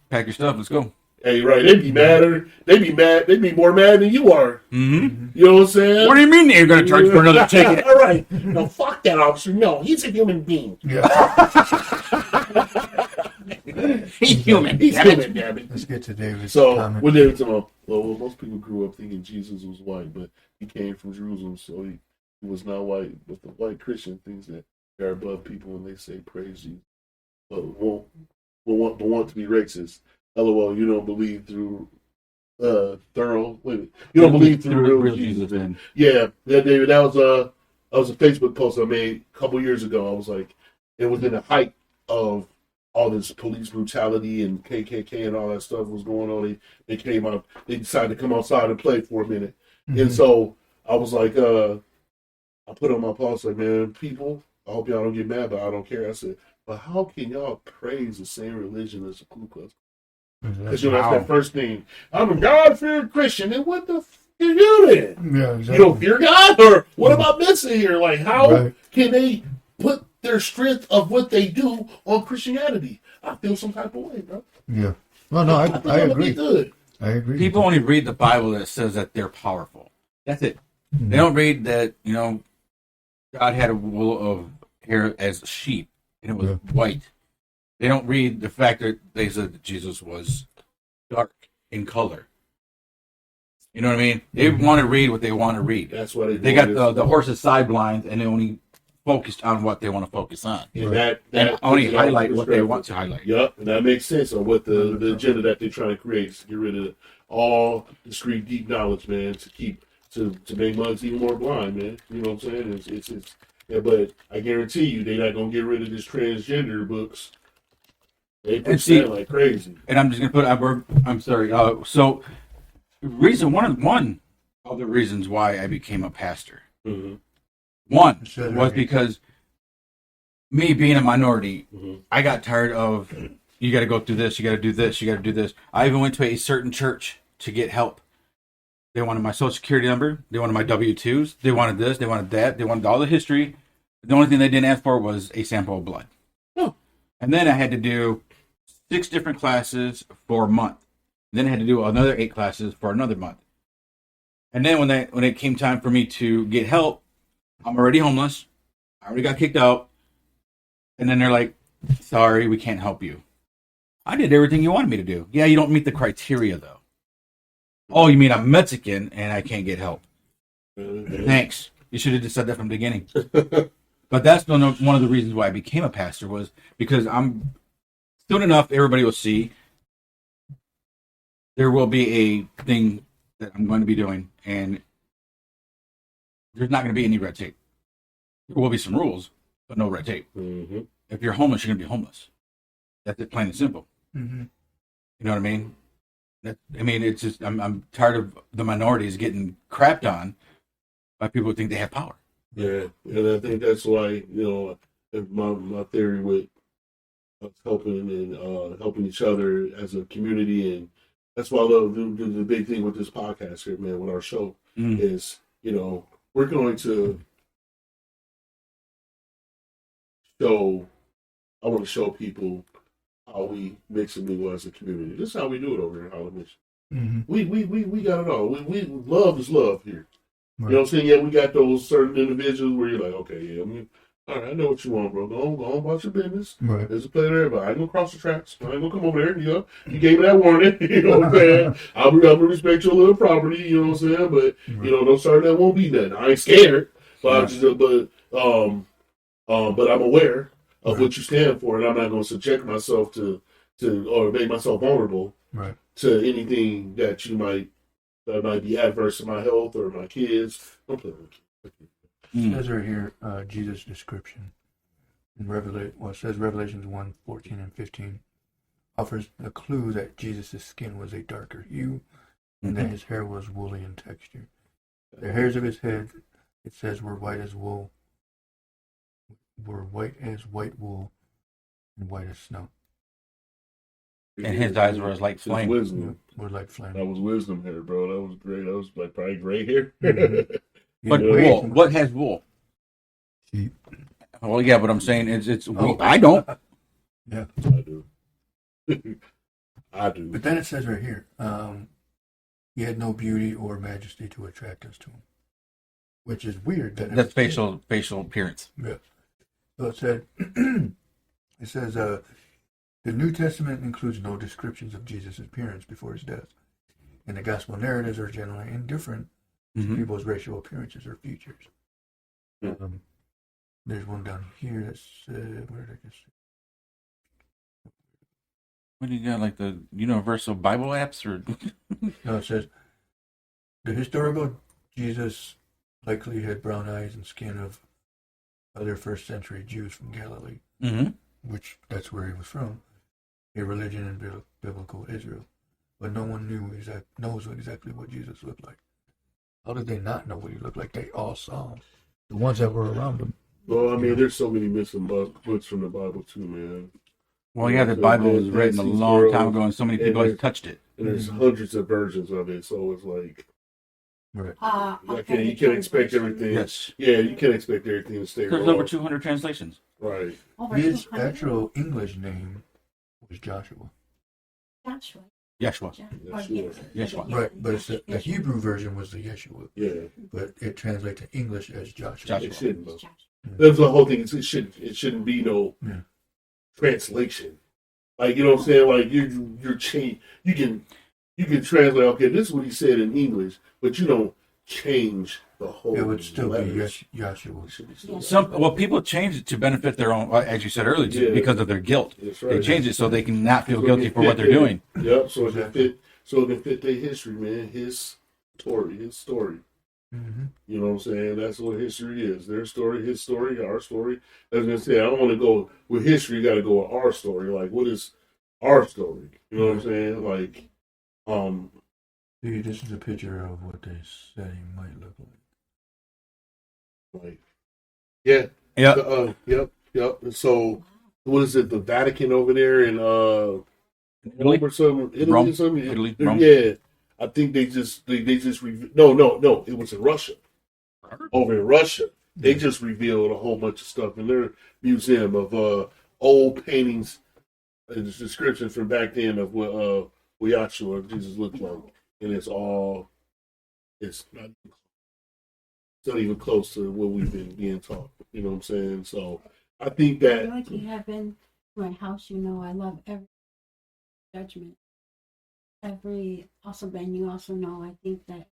Speaker 3: "Pack your stuff, let's go."
Speaker 4: Hey, right? They'd be madder. They'd be mad. They'd be more mad than you are.
Speaker 3: Mm-hmm.
Speaker 4: You know what I'm saying?
Speaker 3: What do you mean you're going to charge for another ticket?
Speaker 4: All right. No, fuck that officer. No, he's a human being.
Speaker 1: Yeah.
Speaker 3: He's human.
Speaker 4: He's
Speaker 3: damn it.
Speaker 4: human, damn it.
Speaker 1: Let's get to David's
Speaker 4: So
Speaker 1: comment.
Speaker 4: when they were talking about, well, most people grew up thinking Jesus was white, but he came from Jerusalem, so he was not white. But the white Christian thinks that they're above people when they say praise Jesus, but want to be racist. LOL, you don't believe through you don't believe through real Jesus.
Speaker 3: man.
Speaker 4: Yeah, David, that was a Facebook post I made a couple years ago. I was like, it was in the height of all this police brutality and KKK and all that stuff was going on. They came out. They decided to come outside and play for a minute, and so I was like, I put on my post like, man, people, I hope y'all don't get mad, but I don't care. I said, but how can y'all praise the same religion as the Ku Klux? Because that's that first thing. I'm a God-fearing Christian, and what the f are you then?
Speaker 1: Yeah,
Speaker 4: You
Speaker 1: exactly.
Speaker 4: don't fear God, or what about this here? Like, how
Speaker 1: Right.
Speaker 4: can they put their strength of what they do on Christianity? I feel some type of way, bro.
Speaker 1: Yeah. Well, no, I
Speaker 4: think I'm gonna be
Speaker 1: agree.
Speaker 4: good.
Speaker 1: I agree.
Speaker 3: People only read the Bible that says that they're powerful. That's it. They don't read that, God had a wool of hair as sheep, and it was white. They don't read the fact that they said that Jesus was dark in color. You know what I mean? They want to read what they want to read.
Speaker 4: That's what
Speaker 3: They got the horse's side blinds, and they only focused on what they want to focus on.
Speaker 4: and
Speaker 1: Right.
Speaker 3: And only
Speaker 4: puts it
Speaker 3: highlight
Speaker 4: on
Speaker 3: what they want to highlight.
Speaker 4: Yep, and that makes sense on what the agenda that they're trying to create is to get rid of all discrete deep knowledge, man, to make minds even more blind, man. You know what I'm saying? It's yeah, but I guarantee you they're not gonna get rid of this transgender books. They
Speaker 3: And
Speaker 4: push
Speaker 3: see-
Speaker 4: that like crazy.
Speaker 3: And I'm just gonna put. I'm sorry. So, one of the reasons why I became a pastor.
Speaker 4: Mm-hmm.
Speaker 3: One
Speaker 1: Sure.
Speaker 3: was because me being a minority,
Speaker 4: Mhm.
Speaker 3: I got tired of you got to go through this, you got to do this, you got to do this. I even went to a certain church to get help. They wanted my social security number, they wanted my W-2s, they wanted this, they wanted that, they wanted all the history. The only thing they didn't ask for was a sample of blood.
Speaker 4: Oh.
Speaker 3: And then I had to do 6 different classes for a month. Then I had to do another 8 classes for another month. And then when it came time for me to get help, I'm already homeless. I already got kicked out. And then they're like, sorry, we can't help you. I did everything you wanted me to do. Yeah, you don't meet the criteria, though. Oh, you mean I'm Mexican and I can't get help? Thanks. You should have just said that from the beginning. But that's one of the reasons why I became a pastor was because soon enough, everybody will see there will be a thing that I'm going to be doing. And there's not going to be any red tape. There will be some rules, but no red tape.
Speaker 4: Mm-hmm.
Speaker 3: If you're homeless, you're going to be homeless. That's it, plain and simple.
Speaker 1: Mm-hmm.
Speaker 3: You know what I mean? It's just I'm tired of the minorities getting crapped on by people who think they have power.
Speaker 4: Yeah, and I think that's why, my theory with us helping and helping each other as a community, and that's why I love the big thing with this podcast here, man, with our show is, we're going to I want to show people how we mix and mingle as a community. This is how we do it over here in Holland Mission.
Speaker 1: Mm-hmm.
Speaker 4: We got it all. We love is love here.
Speaker 1: Right.
Speaker 4: You know what I'm saying? Yeah, we got those certain individuals where you're like, okay, yeah, all right, I know what you want, bro. Go on about your business.
Speaker 1: Right.
Speaker 4: There's a place there, but I ain't gonna cross the tracks. I ain't gonna come over there. You gave me that warning. You know what I'm saying? I'm gonna respect your little property. You know what I'm saying? But don't start that won't be nothing. I ain't scared, but but I'm aware of what you stand for, and I'm not gonna subject myself to or make myself vulnerable to anything that might be adverse to my health or my kids. Don't play with kids.
Speaker 1: It says right here, Jesus' description. It says Revelations 1:14 and 15 offers a clue that Jesus' skin was a darker hue and that his hair was woolly in texture. The hairs of his head, it says, were white as wool, white wool and white as snow.
Speaker 3: And his eyes were as like flame.
Speaker 4: Wisdom.
Speaker 1: Were like flame.
Speaker 4: That was wisdom hair, bro. That was great. That was like probably gray hair.
Speaker 3: But wool. What has wool?
Speaker 1: Sheep.
Speaker 3: Well, yeah, but I'm saying it's I don't.
Speaker 1: Yeah.
Speaker 4: I do. I do.
Speaker 1: But then it says right here, he had no beauty or majesty to attract us to him, which is weird.
Speaker 3: That's facial appearance.
Speaker 1: Yeah. So it said, it says, the New Testament includes no descriptions of Jesus' appearance before his death, and the gospel narratives are generally indifferent to people's racial appearances or features. There's one down here that said, where did I just?
Speaker 3: What do you got, like the Universal Bible apps, or?
Speaker 1: No, it says the historical Jesus likely had brown eyes and skin of other first-century Jews from Galilee, which that's where he was from, a religion in biblical Israel. But no one knows exactly what Jesus looked like. How did they not know what he looked like? They all saw him. The ones that were around him.
Speaker 4: Well, I mean, there's so many missing books from the Bible too, man.
Speaker 3: Well, yeah, the Bible was written a long time ago, and so many people have touched it.
Speaker 4: And there's hundreds of versions of it, so it's like,
Speaker 1: right.
Speaker 4: You can't expect everything.
Speaker 3: Yes.
Speaker 4: Yeah, you can't expect everything to stay.
Speaker 3: There's over 200 translations.
Speaker 4: Right.
Speaker 1: His actual English name was Joshua.
Speaker 5: Joshua.
Speaker 3: Yeshua.
Speaker 1: Right, but it's the Hebrew version was the Yeshua.
Speaker 4: Yeah.
Speaker 1: But it translates to English as Joshua.
Speaker 4: It shouldn't. That's the whole thing. It shouldn't be no translation. Like, you know what I'm saying? Like you're change. You can translate. Okay, this is what he said in English, but you don't change the whole.
Speaker 1: It would still
Speaker 4: letters.
Speaker 1: be Yeshua.
Speaker 3: People change it to benefit their own, as you said earlier, because of their guilt.
Speaker 4: That's right.
Speaker 3: They change it so they can not feel guilty for what they're doing.
Speaker 4: Yep. So it can fit their history, man. His story. You know what I'm saying? That's what history is. Their story, his story, our story. As I said, I don't want to go with history. You got to go with our story. Like, what is our story? You know what I'm saying? Like,
Speaker 1: See, this is a picture of what they said he might look like.
Speaker 4: Yeah.
Speaker 3: Yep.
Speaker 4: Yep. So, what is it? The Vatican over there in
Speaker 3: Italy?
Speaker 4: Or something?
Speaker 3: Rome.
Speaker 4: Or something?
Speaker 3: Italy. Rome.
Speaker 4: Yeah. I think they just no. It was in Russia. Over in Russia, they just revealed a whole bunch of stuff in their museum of old paintings and descriptions from back then of what Yahshua Jesus looked like, and it's not even close to what we've been being taught. You know what I'm saying? So I think that.
Speaker 5: I feel like you have been to my house. You know, I love every judgment. Also, Ben, you also know, I think that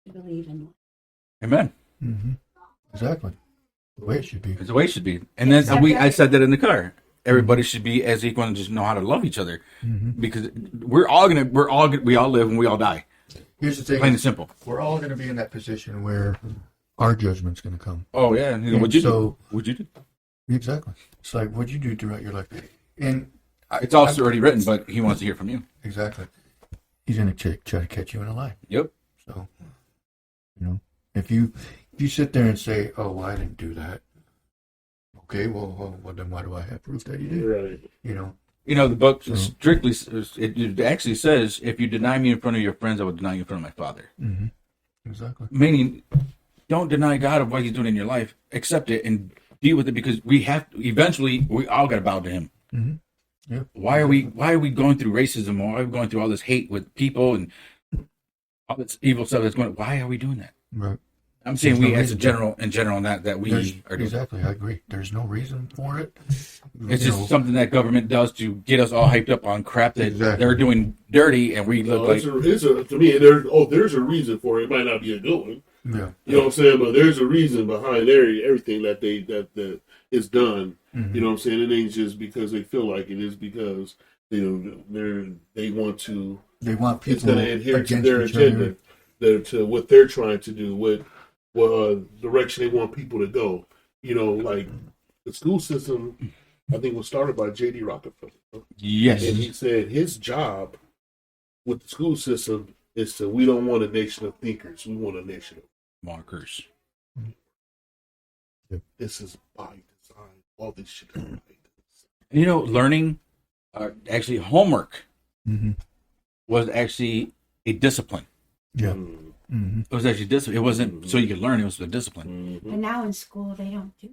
Speaker 5: you believe in one.
Speaker 3: Amen.
Speaker 1: Exactly. The way it should be.
Speaker 3: It's the way it should be. And then I said that in the car. Everybody should be as equal and just know how to love each other, because we all live and we all die.
Speaker 1: here's the thing.
Speaker 3: Plain and simple.
Speaker 1: We're all going to be in that position where our judgment's going to come.
Speaker 3: Oh yeah.
Speaker 1: And
Speaker 3: What'd you
Speaker 1: so-
Speaker 3: do? What'd you do?
Speaker 1: Exactly. It's like, what'd you do throughout your life? And
Speaker 3: It's also already written, but he wants to hear from you.
Speaker 1: exactly. He's going to try to catch you in a lie.
Speaker 3: Yep.
Speaker 1: So, if you sit there and say, "Oh, well, I didn't do that," okay, well, then why do I have proof that you did?
Speaker 4: Right.
Speaker 3: The book strictly it actually says, "If you deny me in front of your friends, I will deny you in front of my Father."
Speaker 1: Mm-hmm. Exactly.
Speaker 3: Meaning, don't deny God of what He's doing in your life. Accept it and deal with it, because we all got to bow to Him.
Speaker 1: Mm-hmm. Yeah.
Speaker 3: Why are we going through racism? Why are we going through all this hate with people and all this evil stuff that's going? Why are we doing that?
Speaker 1: Right.
Speaker 3: I'm saying
Speaker 1: There's
Speaker 3: we
Speaker 1: no
Speaker 3: as a
Speaker 1: reason.
Speaker 3: general that we are doing.
Speaker 1: Exactly. I agree. There's no reason for it.
Speaker 3: It's just something that government does to get us all hyped up on crap that
Speaker 1: Exactly.
Speaker 3: they're doing dirty, and we look like.
Speaker 4: To me, there's a reason for it. It might not be a good one.
Speaker 1: Yeah.
Speaker 4: You know what I'm saying? But there's a reason behind everything that is done.
Speaker 1: Mm-hmm.
Speaker 4: You know what I'm saying? It ain't just because they feel like it. Is because they want to.
Speaker 1: They want
Speaker 4: It's
Speaker 1: people
Speaker 4: going to adhere to
Speaker 1: against
Speaker 4: their
Speaker 1: each other.
Speaker 4: agenda, to what they're trying to do, what direction they want people to go. Like the school system, I think was started by J.D. Rockefeller.
Speaker 3: Yes.
Speaker 4: And he said his job with the school system is we don't want a nation of thinkers. We want a nation of
Speaker 3: Markers.
Speaker 4: this is by design. All this shit is by design.
Speaker 3: Learning, actually homework
Speaker 1: Mm-hmm.
Speaker 3: was actually a discipline.
Speaker 1: Yeah.
Speaker 4: Mm-hmm.
Speaker 3: It was actually discipline. It wasn't so you could learn. It was a discipline.
Speaker 5: But now in school, they don't do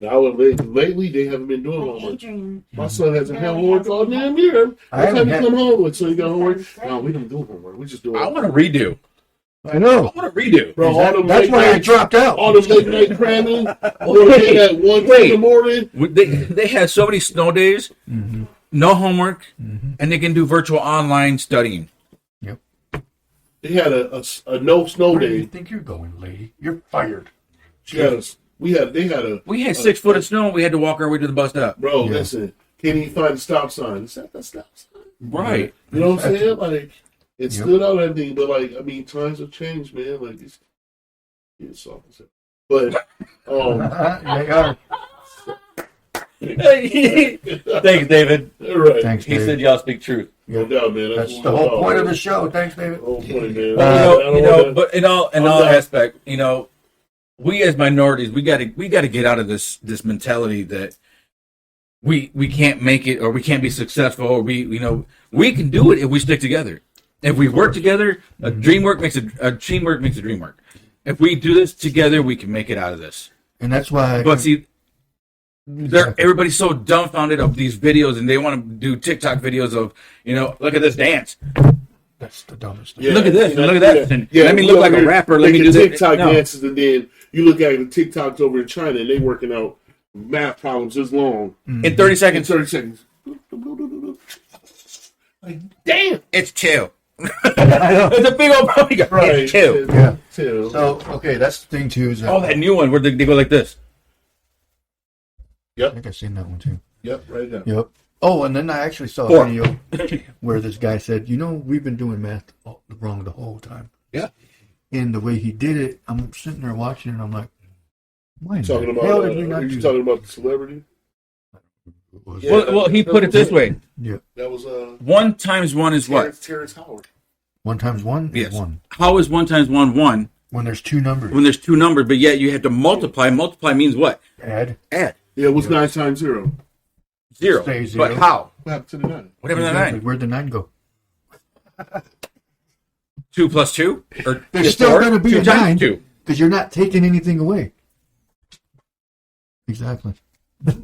Speaker 4: Now, lately, they haven't been doing
Speaker 5: like
Speaker 4: homework.
Speaker 5: Adrian.
Speaker 4: My son hasn't had
Speaker 5: Barely
Speaker 4: homework
Speaker 5: has
Speaker 4: all damn
Speaker 5: homework.
Speaker 4: year.
Speaker 1: I
Speaker 4: Every time
Speaker 1: haven't
Speaker 4: he
Speaker 1: had-
Speaker 4: come home with, so you got homework.
Speaker 5: That's great.
Speaker 4: No, we don't do homework. We just do
Speaker 3: I
Speaker 4: it.
Speaker 3: want to redo.
Speaker 1: I know.
Speaker 3: I want to redo.
Speaker 4: Bro, all them
Speaker 1: That's
Speaker 4: late
Speaker 1: why I
Speaker 4: night,
Speaker 1: dropped out.
Speaker 4: all them late night cramming. Or they at 1 in the morning.
Speaker 3: They had so many snow days,
Speaker 1: Mm-hmm.
Speaker 3: no homework,
Speaker 1: Mm-hmm.
Speaker 3: and they can do virtual online studying.
Speaker 1: Yep.
Speaker 4: They had a no snow
Speaker 1: Where do you
Speaker 4: day.
Speaker 1: think you're going, lady? You're fired.
Speaker 4: They had a
Speaker 3: We had 6 foot of snow, and we had to walk our way to the bus stop.
Speaker 4: bro.
Speaker 1: Yeah.
Speaker 4: Listen, can't even find the stop sign. Is that the stop sign?
Speaker 3: Right.
Speaker 4: You know what I'm saying? Like it
Speaker 1: Yep.
Speaker 4: stood out and everything, but times have changed, man. Like it's soft as hell. But
Speaker 1: They are.
Speaker 3: Thanks, David.
Speaker 4: right.
Speaker 1: Thanks,
Speaker 3: He
Speaker 1: Dave.
Speaker 3: said y'all speak truth.
Speaker 4: No doubt, man.
Speaker 1: That's
Speaker 4: what
Speaker 1: the
Speaker 4: we're
Speaker 1: whole
Speaker 4: about,
Speaker 1: point of
Speaker 4: man.
Speaker 1: the show. Thanks, David.
Speaker 4: The whole point, man.
Speaker 3: But in all
Speaker 4: I'm not-
Speaker 3: aspect, we as minorities, we got to get out of this mentality that we can't make it or we can't be successful or we can do it if we stick together. If we work together, a teamwork makes a dream work. If we do this together, we can make it out of this.
Speaker 1: And that's why.
Speaker 3: But see, everybody's so dumbfounded of these videos, and they want to do TikTok videos of, look at this dance.
Speaker 1: That's the dumbest thing.
Speaker 4: Yeah,
Speaker 3: Look at this,
Speaker 4: you know,
Speaker 3: look at that. And
Speaker 4: Yeah,
Speaker 3: let me look like a rapper. Let me do this.
Speaker 4: TikTok
Speaker 3: No.
Speaker 4: dances, and then you look at the TikToks over in China, and they working out math problems this long
Speaker 3: In 30
Speaker 4: in
Speaker 3: seconds,
Speaker 4: 30 seconds. Like, damn.
Speaker 3: it's chill. It's a big old body.
Speaker 4: Right.
Speaker 3: It's chill.
Speaker 1: Yeah.
Speaker 4: Chill.
Speaker 1: So, okay, that's the thing, too. Is that
Speaker 3: Oh, that new one where they go like this.
Speaker 1: I think I've seen that one, too.
Speaker 4: Yep, right now.
Speaker 1: Yep. Oh, and then I actually saw
Speaker 3: Four.
Speaker 1: a video where this guy said, we've been doing math wrong the whole time.
Speaker 3: Yeah.
Speaker 1: And the way he did it, I'm sitting there watching it, and I'm like, why in
Speaker 4: Talking
Speaker 1: the
Speaker 4: about,
Speaker 1: hell did we not
Speaker 4: are
Speaker 1: do
Speaker 4: you talking about the celebrity?
Speaker 1: that?
Speaker 4: Yeah.
Speaker 3: Well, he put it this way:
Speaker 1: Yeah.
Speaker 4: That was
Speaker 3: 1 times 1 is what?
Speaker 4: Terrence Howard.
Speaker 1: 1 times 1
Speaker 3: Yes.
Speaker 1: is 1.
Speaker 3: How is 1 times 1 1
Speaker 1: When there's 2 numbers.
Speaker 3: when there's 2 numbers, but yet you have to multiply? Multiply means what?
Speaker 1: Add.
Speaker 3: Add.
Speaker 4: Yeah, it was 9 times 0.
Speaker 3: 0.
Speaker 1: Say 0.
Speaker 3: But how?
Speaker 4: What happened to the 9?
Speaker 3: Whatever the
Speaker 1: Exactly.
Speaker 3: 9.
Speaker 1: Where'd the 9 go?
Speaker 3: 2 plus 2? Or
Speaker 1: There's still going to be
Speaker 3: 2
Speaker 1: a
Speaker 3: times
Speaker 1: 9
Speaker 3: 2.
Speaker 1: because you're not taking anything away. Exactly.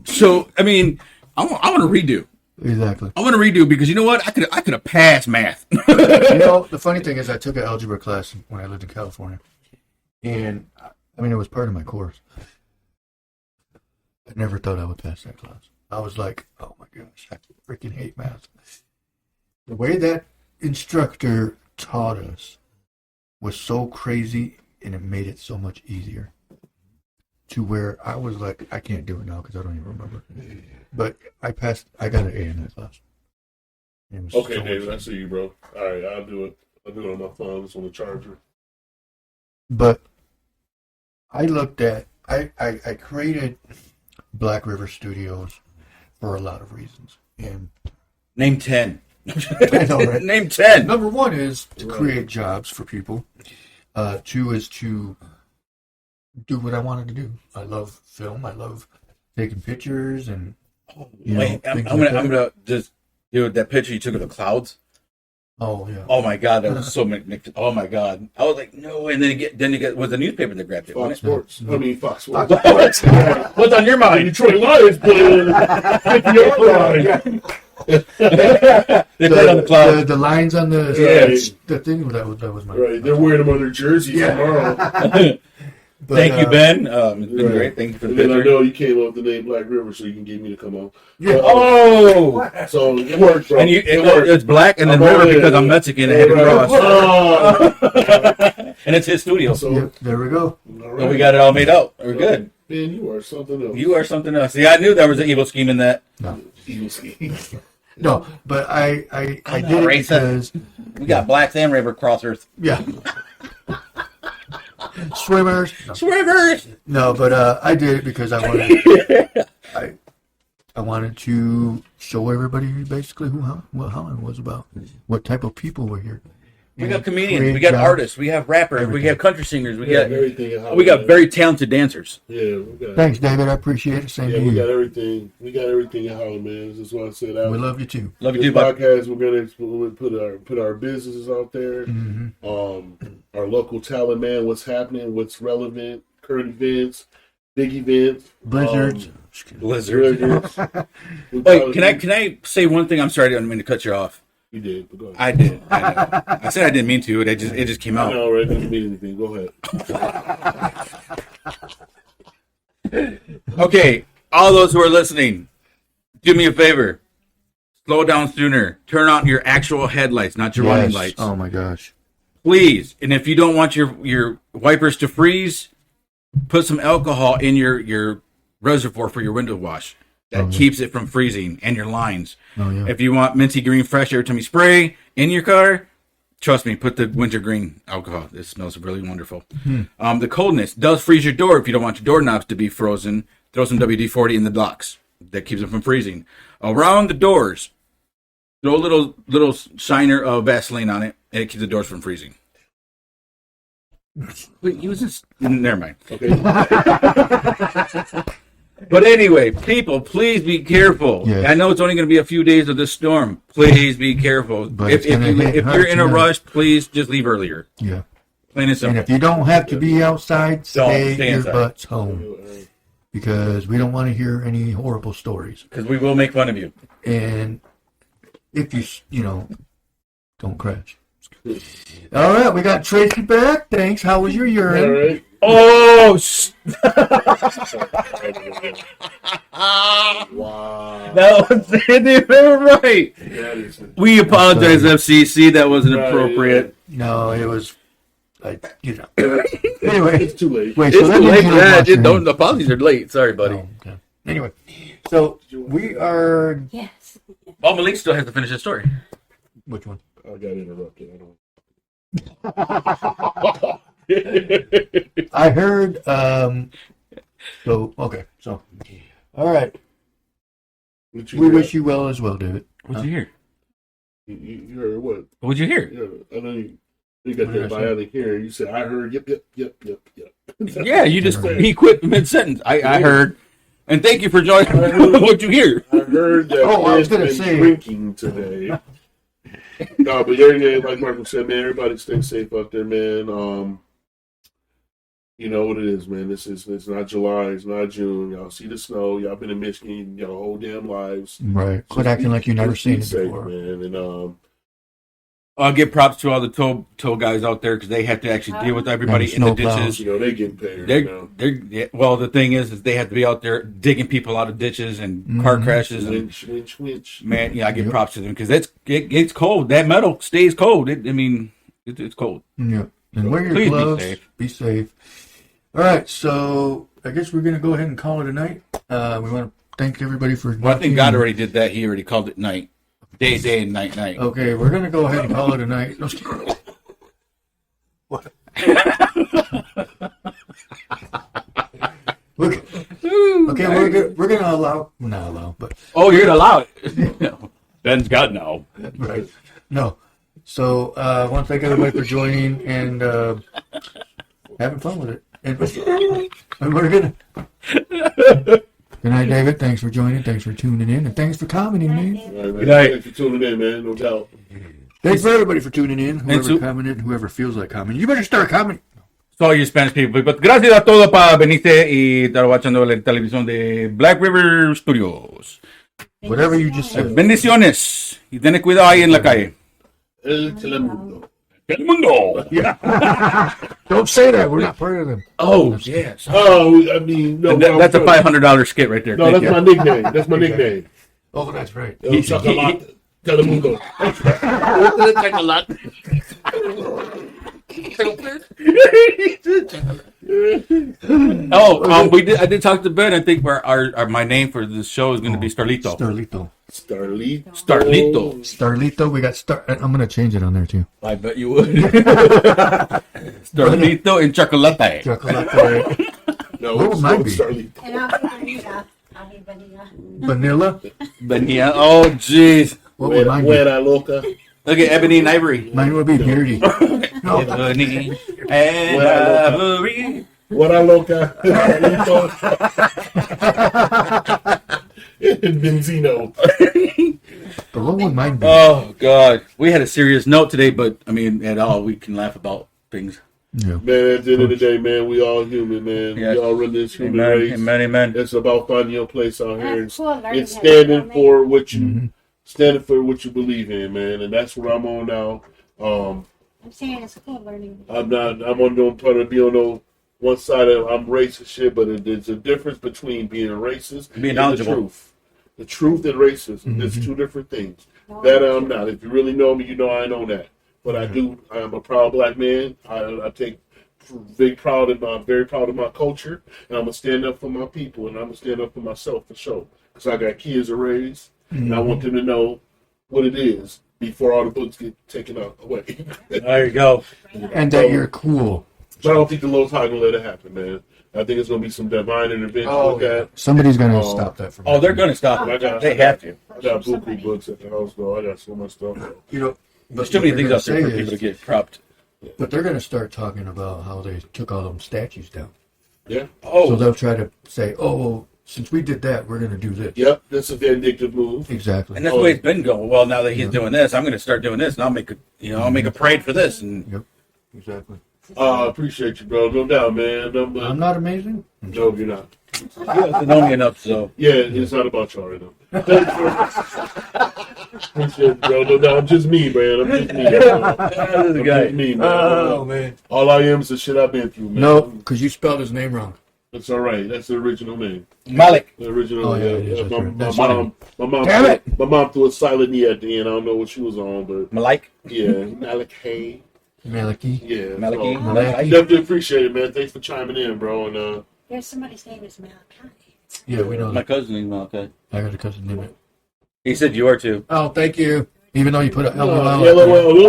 Speaker 3: So, I mean, I want to redo.
Speaker 1: Exactly.
Speaker 3: I want to redo because you know what? I could have passed math.
Speaker 1: The funny thing is I took an algebra class when I lived in California. And, it was part of my course. I never thought I would pass that class. I was like, oh my gosh, I freaking hate math. The way that instructor taught us was so crazy, and it made it so much easier. To where I was like, I can't do it now because I don't even remember. But I passed. I got an A in that class. It was
Speaker 4: Okay,
Speaker 1: so
Speaker 4: David,
Speaker 1: much
Speaker 4: I see you, bro. All right, I'll do it. I do it on my phone. It's on the charger.
Speaker 1: But I looked at, I created Black River Studios for a lot of reasons. And
Speaker 3: Name 10.
Speaker 1: I know, right?
Speaker 3: Name 10.
Speaker 1: Number one is to create jobs for people. Two is to do what I wanted to do. I love film. I love taking pictures and
Speaker 3: Wait, I'm
Speaker 1: things like that.
Speaker 3: gonna just do that picture you took of the clouds.
Speaker 1: Oh yeah.
Speaker 3: Oh my god, that was so magnificent. Oh my god, I was like, no, and then you get was the newspaper that grabbed it.
Speaker 4: Fox
Speaker 3: Wasn't
Speaker 4: Sports. I mean, Fox Sports.
Speaker 3: it? What's on your mind?
Speaker 4: Detroit Lions playing 50-yard line.
Speaker 3: They played on the clouds.
Speaker 1: The lines on the
Speaker 4: Right.
Speaker 1: the thing that was my
Speaker 4: Right, they're wearing them on their jerseys tomorrow.
Speaker 1: But,
Speaker 3: Thank you, Ben. It's been
Speaker 4: Right.
Speaker 3: great. Thank you for the
Speaker 4: And then I
Speaker 3: picture.
Speaker 4: know you came up with the name Black River, so you can get me to come on.
Speaker 1: Yeah.
Speaker 3: Oh,
Speaker 4: So it worked, bro.
Speaker 3: and it's black and then
Speaker 4: I'm all
Speaker 3: river
Speaker 4: in.
Speaker 3: because I'm Mexican and Happy
Speaker 4: Right.
Speaker 3: Cross,
Speaker 4: Oh.
Speaker 3: and it's his studio.
Speaker 4: So,
Speaker 1: Yep, there we go.
Speaker 4: all
Speaker 3: So we got it all made out. We're
Speaker 4: Right.
Speaker 3: good.
Speaker 4: Man, you are something else.
Speaker 3: You are something else. See, I knew there was an evil scheme in that.
Speaker 4: Evil scheme.
Speaker 1: No, but I
Speaker 3: I'm
Speaker 1: did
Speaker 3: not
Speaker 1: it
Speaker 3: racist.
Speaker 1: because
Speaker 3: We got blacks and river crossers.
Speaker 1: yeah. Swimmers. No.
Speaker 3: Swimmers.
Speaker 1: No, but I did it because I wanted I wanted to show everybody basically what Holland was about, what type of people were here.
Speaker 3: We got
Speaker 1: And
Speaker 3: comedians,
Speaker 1: create
Speaker 3: we got
Speaker 1: jobs.
Speaker 3: artists, we have rappers, we
Speaker 1: Everything.
Speaker 3: have country singers, we
Speaker 4: Yeah,
Speaker 3: got
Speaker 4: everything. in
Speaker 3: we got
Speaker 4: Hollywood.
Speaker 3: very talented dancers.
Speaker 4: Yeah, we got.
Speaker 1: Thanks, David. I appreciate it. Same
Speaker 4: Yeah,
Speaker 1: to
Speaker 4: we
Speaker 1: you.
Speaker 4: got everything. We got everything in Holland, man. That's why I said
Speaker 1: We love you too.
Speaker 3: Love you
Speaker 4: this
Speaker 3: too, bud.
Speaker 4: podcast. We're gonna put our businesses out there.
Speaker 1: Hmm.
Speaker 4: Our local talent, man. What's happening? What's relevant? Current events, big events,
Speaker 1: Blizzards.
Speaker 3: Blizzard.
Speaker 4: Blizzards.
Speaker 3: Wait, can I say one thing? I'm sorry, I didn't mean to cut you off.
Speaker 4: You did, but go ahead.
Speaker 3: I did. I know. I said I didn't mean to. It just came
Speaker 4: I
Speaker 3: out.
Speaker 4: know, right? Doesn't mean anything. Go ahead.
Speaker 3: Okay, all those who are listening, do me a favor. Slow down sooner. Turn on your actual headlights, not your running lights.
Speaker 1: Oh my gosh.
Speaker 3: Please. And if you don't want your wipers to freeze, put some alcohol in your reservoir for your window wash. That keeps it from freezing, and your lines.
Speaker 1: Oh yeah.
Speaker 3: If you want minty green fresh every time you spray in your car, trust me, put the wintergreen alcohol. It smells really wonderful. The coldness does freeze your door. If you don't want your doorknobs to be frozen, throw some WD-40 in the blocks. That keeps them from freezing. Around the doors, throw a little shiner of Vaseline on it, and it keeps the doors from freezing. Wait, use this. Never mind.
Speaker 4: Okay.
Speaker 3: But anyway, people, please be careful.
Speaker 1: Yes.
Speaker 3: I know it's only going to be a few days of this storm. Please be careful.
Speaker 1: But
Speaker 3: If
Speaker 1: it's gonna hit
Speaker 3: you're
Speaker 1: hard
Speaker 3: in a
Speaker 1: tonight.
Speaker 3: rush, please just leave earlier.
Speaker 1: Yeah.
Speaker 3: Plain and
Speaker 1: And
Speaker 3: simple.
Speaker 1: if you don't have to be outside, stay
Speaker 3: stay
Speaker 1: your
Speaker 3: inside.
Speaker 1: butts home because we don't want to hear any horrible stories.
Speaker 3: Because we will make fun of you.
Speaker 1: And if you don't crash. All right, we got Tracy back. Thanks. How was your
Speaker 4: All
Speaker 1: urine?
Speaker 4: right.
Speaker 3: Oh,
Speaker 4: Wow.
Speaker 3: that was right.
Speaker 4: That is
Speaker 3: We apologize, FCC. That wasn't
Speaker 4: Right,
Speaker 3: appropriate.
Speaker 1: No, it was, Anyway,
Speaker 4: It's too late.
Speaker 1: wait.
Speaker 3: It's
Speaker 1: so let
Speaker 3: too
Speaker 1: me
Speaker 3: late
Speaker 1: get
Speaker 3: for
Speaker 1: on
Speaker 3: that.
Speaker 1: my
Speaker 3: Just don't.
Speaker 1: screen.
Speaker 3: The apologies are late. Sorry, buddy.
Speaker 1: Oh, okay. Anyway, so we are.
Speaker 5: Yes.
Speaker 3: Oh, Malik still has to finish his story.
Speaker 1: Which one?
Speaker 4: I got interrupted. I don't.
Speaker 1: I heard. So okay. So, all right.
Speaker 4: What you
Speaker 1: We
Speaker 4: heard?
Speaker 1: wish you well as well, David.
Speaker 3: What'd you hear?
Speaker 4: You heard what?
Speaker 3: What'd you hear?
Speaker 4: Yeah, I know you got
Speaker 1: What did
Speaker 4: that
Speaker 1: I say?
Speaker 4: bionic hearing. You said, I heard, yep.
Speaker 3: Yeah, you just he quit mid sentence. I heard, and thank you for joining. What'd you hear?
Speaker 4: I heard that
Speaker 1: Oh, I was
Speaker 4: Ben's
Speaker 1: gonna
Speaker 4: been
Speaker 1: say-
Speaker 4: drinking today. No, but yeah, like Michael said, man, everybody stay safe out there, man. You know what it is, man. It's not July, it's not June. Y'all see the snow. Y'all been in Michigan y'all whole damn lives.
Speaker 1: Right. Quit
Speaker 4: Just
Speaker 1: acting
Speaker 4: be-
Speaker 1: like you've never
Speaker 4: just be
Speaker 1: seen it
Speaker 4: safe,
Speaker 1: before.
Speaker 4: man. And
Speaker 3: I'll give props to all the tow guys out there because they have to actually deal with everybody
Speaker 1: And
Speaker 3: in the
Speaker 1: snowplows.
Speaker 3: ditches.
Speaker 4: you know they getting paid.
Speaker 3: They're well. The thing is they have to be out there digging people out of ditches and car crashes and
Speaker 4: Winch.
Speaker 3: man, yeah, I give
Speaker 1: Yep.
Speaker 3: props to them because it's cold. That metal stays cold. It's cold.
Speaker 1: Yeah. And wear your
Speaker 3: Please be
Speaker 1: gloves.
Speaker 3: safe.
Speaker 1: Be safe. All right. So I guess we're gonna go ahead and call it a night. We want to thank everybody for.
Speaker 3: Well, I think God already did that. He already called it night, day, and night.
Speaker 1: Okay, we're gonna go ahead and call it a night. No, just kidding. Okay, we're gonna allow, not allow, but
Speaker 6: Oh, you're gonna allow it. Ben's got no.
Speaker 1: right. No. So I want to thank everybody for joining and having fun with it. And we're gonna. Good night, David. Thanks for joining. Thanks for tuning in, and thanks for commenting, man.
Speaker 4: All right, man.
Speaker 6: Good night.
Speaker 4: Thanks for tuning in, man. No doubt.
Speaker 1: Thanks for everybody for tuning in. Whoever
Speaker 3: so-
Speaker 1: commented, whoever feels like commenting, you better start commenting.
Speaker 3: So all you Spanish people, but gracias a todos para venirse y estar watchando la televisión de Black River Studios.
Speaker 1: Whatever you just said.
Speaker 3: Bendiciones y ten cuidado ahí en la calle.
Speaker 4: El Telemundo.
Speaker 6: El mundo.
Speaker 1: Don't say that. We're not part of them.
Speaker 3: Oh yes.
Speaker 4: Oh, I mean, no.
Speaker 3: That's a $500 skit right there.
Speaker 4: No,
Speaker 3: Thank
Speaker 4: that's
Speaker 3: you.
Speaker 4: my nickname. That's my nickname.
Speaker 1: Oh, that's right.
Speaker 4: El Chocolate. Telemundo.
Speaker 3: I did talk to Ben. I think our my name for this show is going to be Starlito.
Speaker 1: Starlito. Starlito. We got Star. I'm gonna change it on there too.
Speaker 3: I bet you would. Starlito and chocolate.
Speaker 1: Chocolate.
Speaker 4: No,
Speaker 1: What would mine be?
Speaker 4: Starlito.
Speaker 5: And I'll be vanilla.
Speaker 1: Vanilla.
Speaker 3: Benita. Oh jeez.
Speaker 1: What would mine be?
Speaker 4: Fuera loca.
Speaker 3: Look at Ebony and Ivory.
Speaker 1: Mine would be Beardy. No.
Speaker 3: Ebony and Ivory.
Speaker 4: Fuera loca. And Benzino.
Speaker 1: But what would mine be?
Speaker 3: Oh God, we had a serious note today, but I mean, at all we can laugh about things.
Speaker 1: Yeah.
Speaker 4: Man, at the end of the day, man, we all human, man.
Speaker 3: Yes.
Speaker 4: We all run this human
Speaker 3: Amen,
Speaker 4: race.
Speaker 3: amen, amen.
Speaker 4: It's about finding your place out here
Speaker 5: That's cool, learning
Speaker 4: and
Speaker 5: how to
Speaker 4: standing
Speaker 5: do
Speaker 4: for what you
Speaker 1: Mm-hmm.
Speaker 4: standing for what you believe in, man. And that's where I'm on now.
Speaker 5: I'm saying it's cool learning.
Speaker 4: I'm on no part of be on no one side of I'm racist shit, but there's a difference between being a racist
Speaker 3: Being
Speaker 4: and
Speaker 3: knowledgeable.
Speaker 4: the truth. The truth and racism is two different things. That I'm not. If you really know me, you know I know that. But I am a proud black man. I take very proud of my culture, and I'm gonna stand up for my people, and I'm gonna stand up for myself for sure. Because I got kids to raise, and I want them to know what it is before all the books get taken away.
Speaker 3: There you go.
Speaker 1: And that you're cool.
Speaker 4: But I don't think the Lord's High gonna let it happen, man. I think it's gonna be some divine intervention with that.
Speaker 1: Somebody's gonna stop that from.
Speaker 3: Oh, they're going to stop it. They have to.
Speaker 4: I got buku books at the house, though. I got so much stuff.
Speaker 1: You know,
Speaker 3: There's too many things out there for people to get corrupt.
Speaker 1: But they're gonna start talking about how they took all them statues down.
Speaker 4: Yeah.
Speaker 1: So
Speaker 3: Oh,
Speaker 1: they'll try to say, "Oh, well, since we did that, we're gonna do this."
Speaker 4: Yep. That's a vindictive move.
Speaker 1: Exactly.
Speaker 3: and that's the way it's been going. Well, now that he's doing this, I'm going to start doing this, and I'll make a parade for this. And
Speaker 1: Yep. Exactly.
Speaker 4: Appreciate you, bro. No doubt, man.
Speaker 1: I'm not amazing.
Speaker 4: No, you're not.
Speaker 3: you have to know me enough, so
Speaker 4: Yeah, it's not about y'all right now. Appreciate you, bro. No doubt. I'm just me, man. I'm just me. I'm just me, man.
Speaker 1: man.
Speaker 4: All I am is the shit I've been through, man.
Speaker 1: No, because you spelled his name wrong.
Speaker 4: That's all right. That's the original name.
Speaker 3: Malik.
Speaker 4: The original.
Speaker 1: Oh, yeah, it is. That's right. That's
Speaker 4: My mom.
Speaker 1: Damn it!
Speaker 4: My mom threw a silent E at the end. I don't know what she was on, but
Speaker 3: Malik.
Speaker 4: yeah, Malik Hay.
Speaker 1: Maliki.
Speaker 4: Yeah,
Speaker 3: Maliki.
Speaker 4: so,
Speaker 1: Maliki.
Speaker 4: definitely appreciate it, man. Thanks for chiming in, bro. And
Speaker 5: There's somebody's name is Malachi.
Speaker 1: Yeah, we know
Speaker 3: My
Speaker 1: that.
Speaker 3: cousin named Malachi.
Speaker 1: I got a cousin named it.
Speaker 3: He said you are too.
Speaker 1: Oh, thank you. Even though you put a LOL.
Speaker 4: LOL.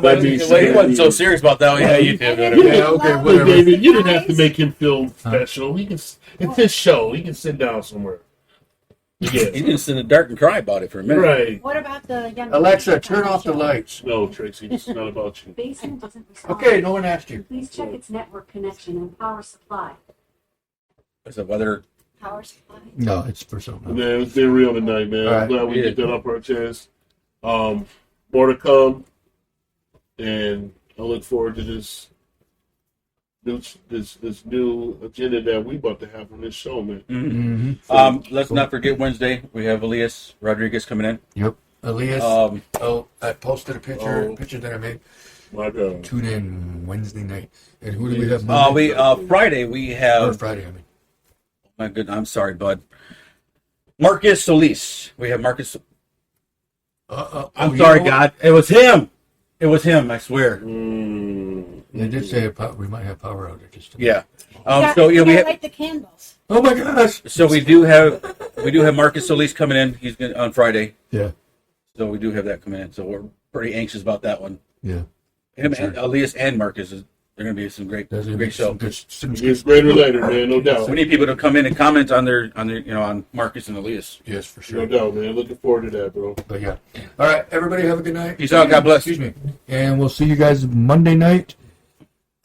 Speaker 4: That means
Speaker 3: Well, he wasn't so serious about that. Yeah, you did.
Speaker 1: Yeah, okay, whatever.
Speaker 4: David, you didn't have to make him feel special. He can. It's his show. He can sit down somewhere. Yeah.
Speaker 3: He just sit in the dark and cry about it for a minute.
Speaker 4: Right.
Speaker 5: What about the young
Speaker 1: Alexa, turn off the lights.
Speaker 4: No, Tracy, it's not about you.
Speaker 7: Basin doesn't respond.
Speaker 1: Okay, no one asked you.
Speaker 7: Please check its network connection and power supply.
Speaker 3: It's a weather.
Speaker 5: power supply?
Speaker 1: No, it's for something else.
Speaker 4: Man, it's been real tonight, man.
Speaker 1: All
Speaker 4: I'm
Speaker 1: right.
Speaker 4: glad we
Speaker 3: Yeah.
Speaker 4: get that off our chest. More to come, and I look forward to this new agenda that we about to have on this show, man.
Speaker 1: Mm-hmm.
Speaker 3: Let's not forget Wednesday. We have Elias Rodriguez coming in.
Speaker 1: Yep. Elias. I posted a picture that I made.
Speaker 4: My God.
Speaker 1: Tune in Wednesday night. And who do we have Monday?
Speaker 3: Friday we
Speaker 1: Or
Speaker 3: have.
Speaker 1: Friday, I mean.
Speaker 3: My good. I'm sorry, bud. Marcus Solis. We have Marcus. I'm sorry, God. It was him. It was him. I swear.
Speaker 1: They did say we might have power outages. Today.
Speaker 3: Yeah.
Speaker 5: We light the candles.
Speaker 1: Oh my gosh.
Speaker 3: So we do have Marcus Solis coming in. He's on Friday.
Speaker 1: Yeah.
Speaker 3: So we do have that coming in. So we're pretty anxious about that one.
Speaker 1: Yeah.
Speaker 3: Him and Elias and Marcus is they're going to be some great show.
Speaker 4: He's a great relator, man, no doubt.
Speaker 3: So we need people to come in and comment on their on Marcus and Elias.
Speaker 1: Yes, for sure.
Speaker 4: No doubt, man. Looking forward to that, bro.
Speaker 1: But yeah. All right, everybody have a good night.
Speaker 3: Peace out. God bless.
Speaker 1: Excuse me. And we'll see you guys Monday night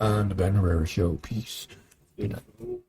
Speaker 1: on the Ben Herrera Show. Peace. Good night.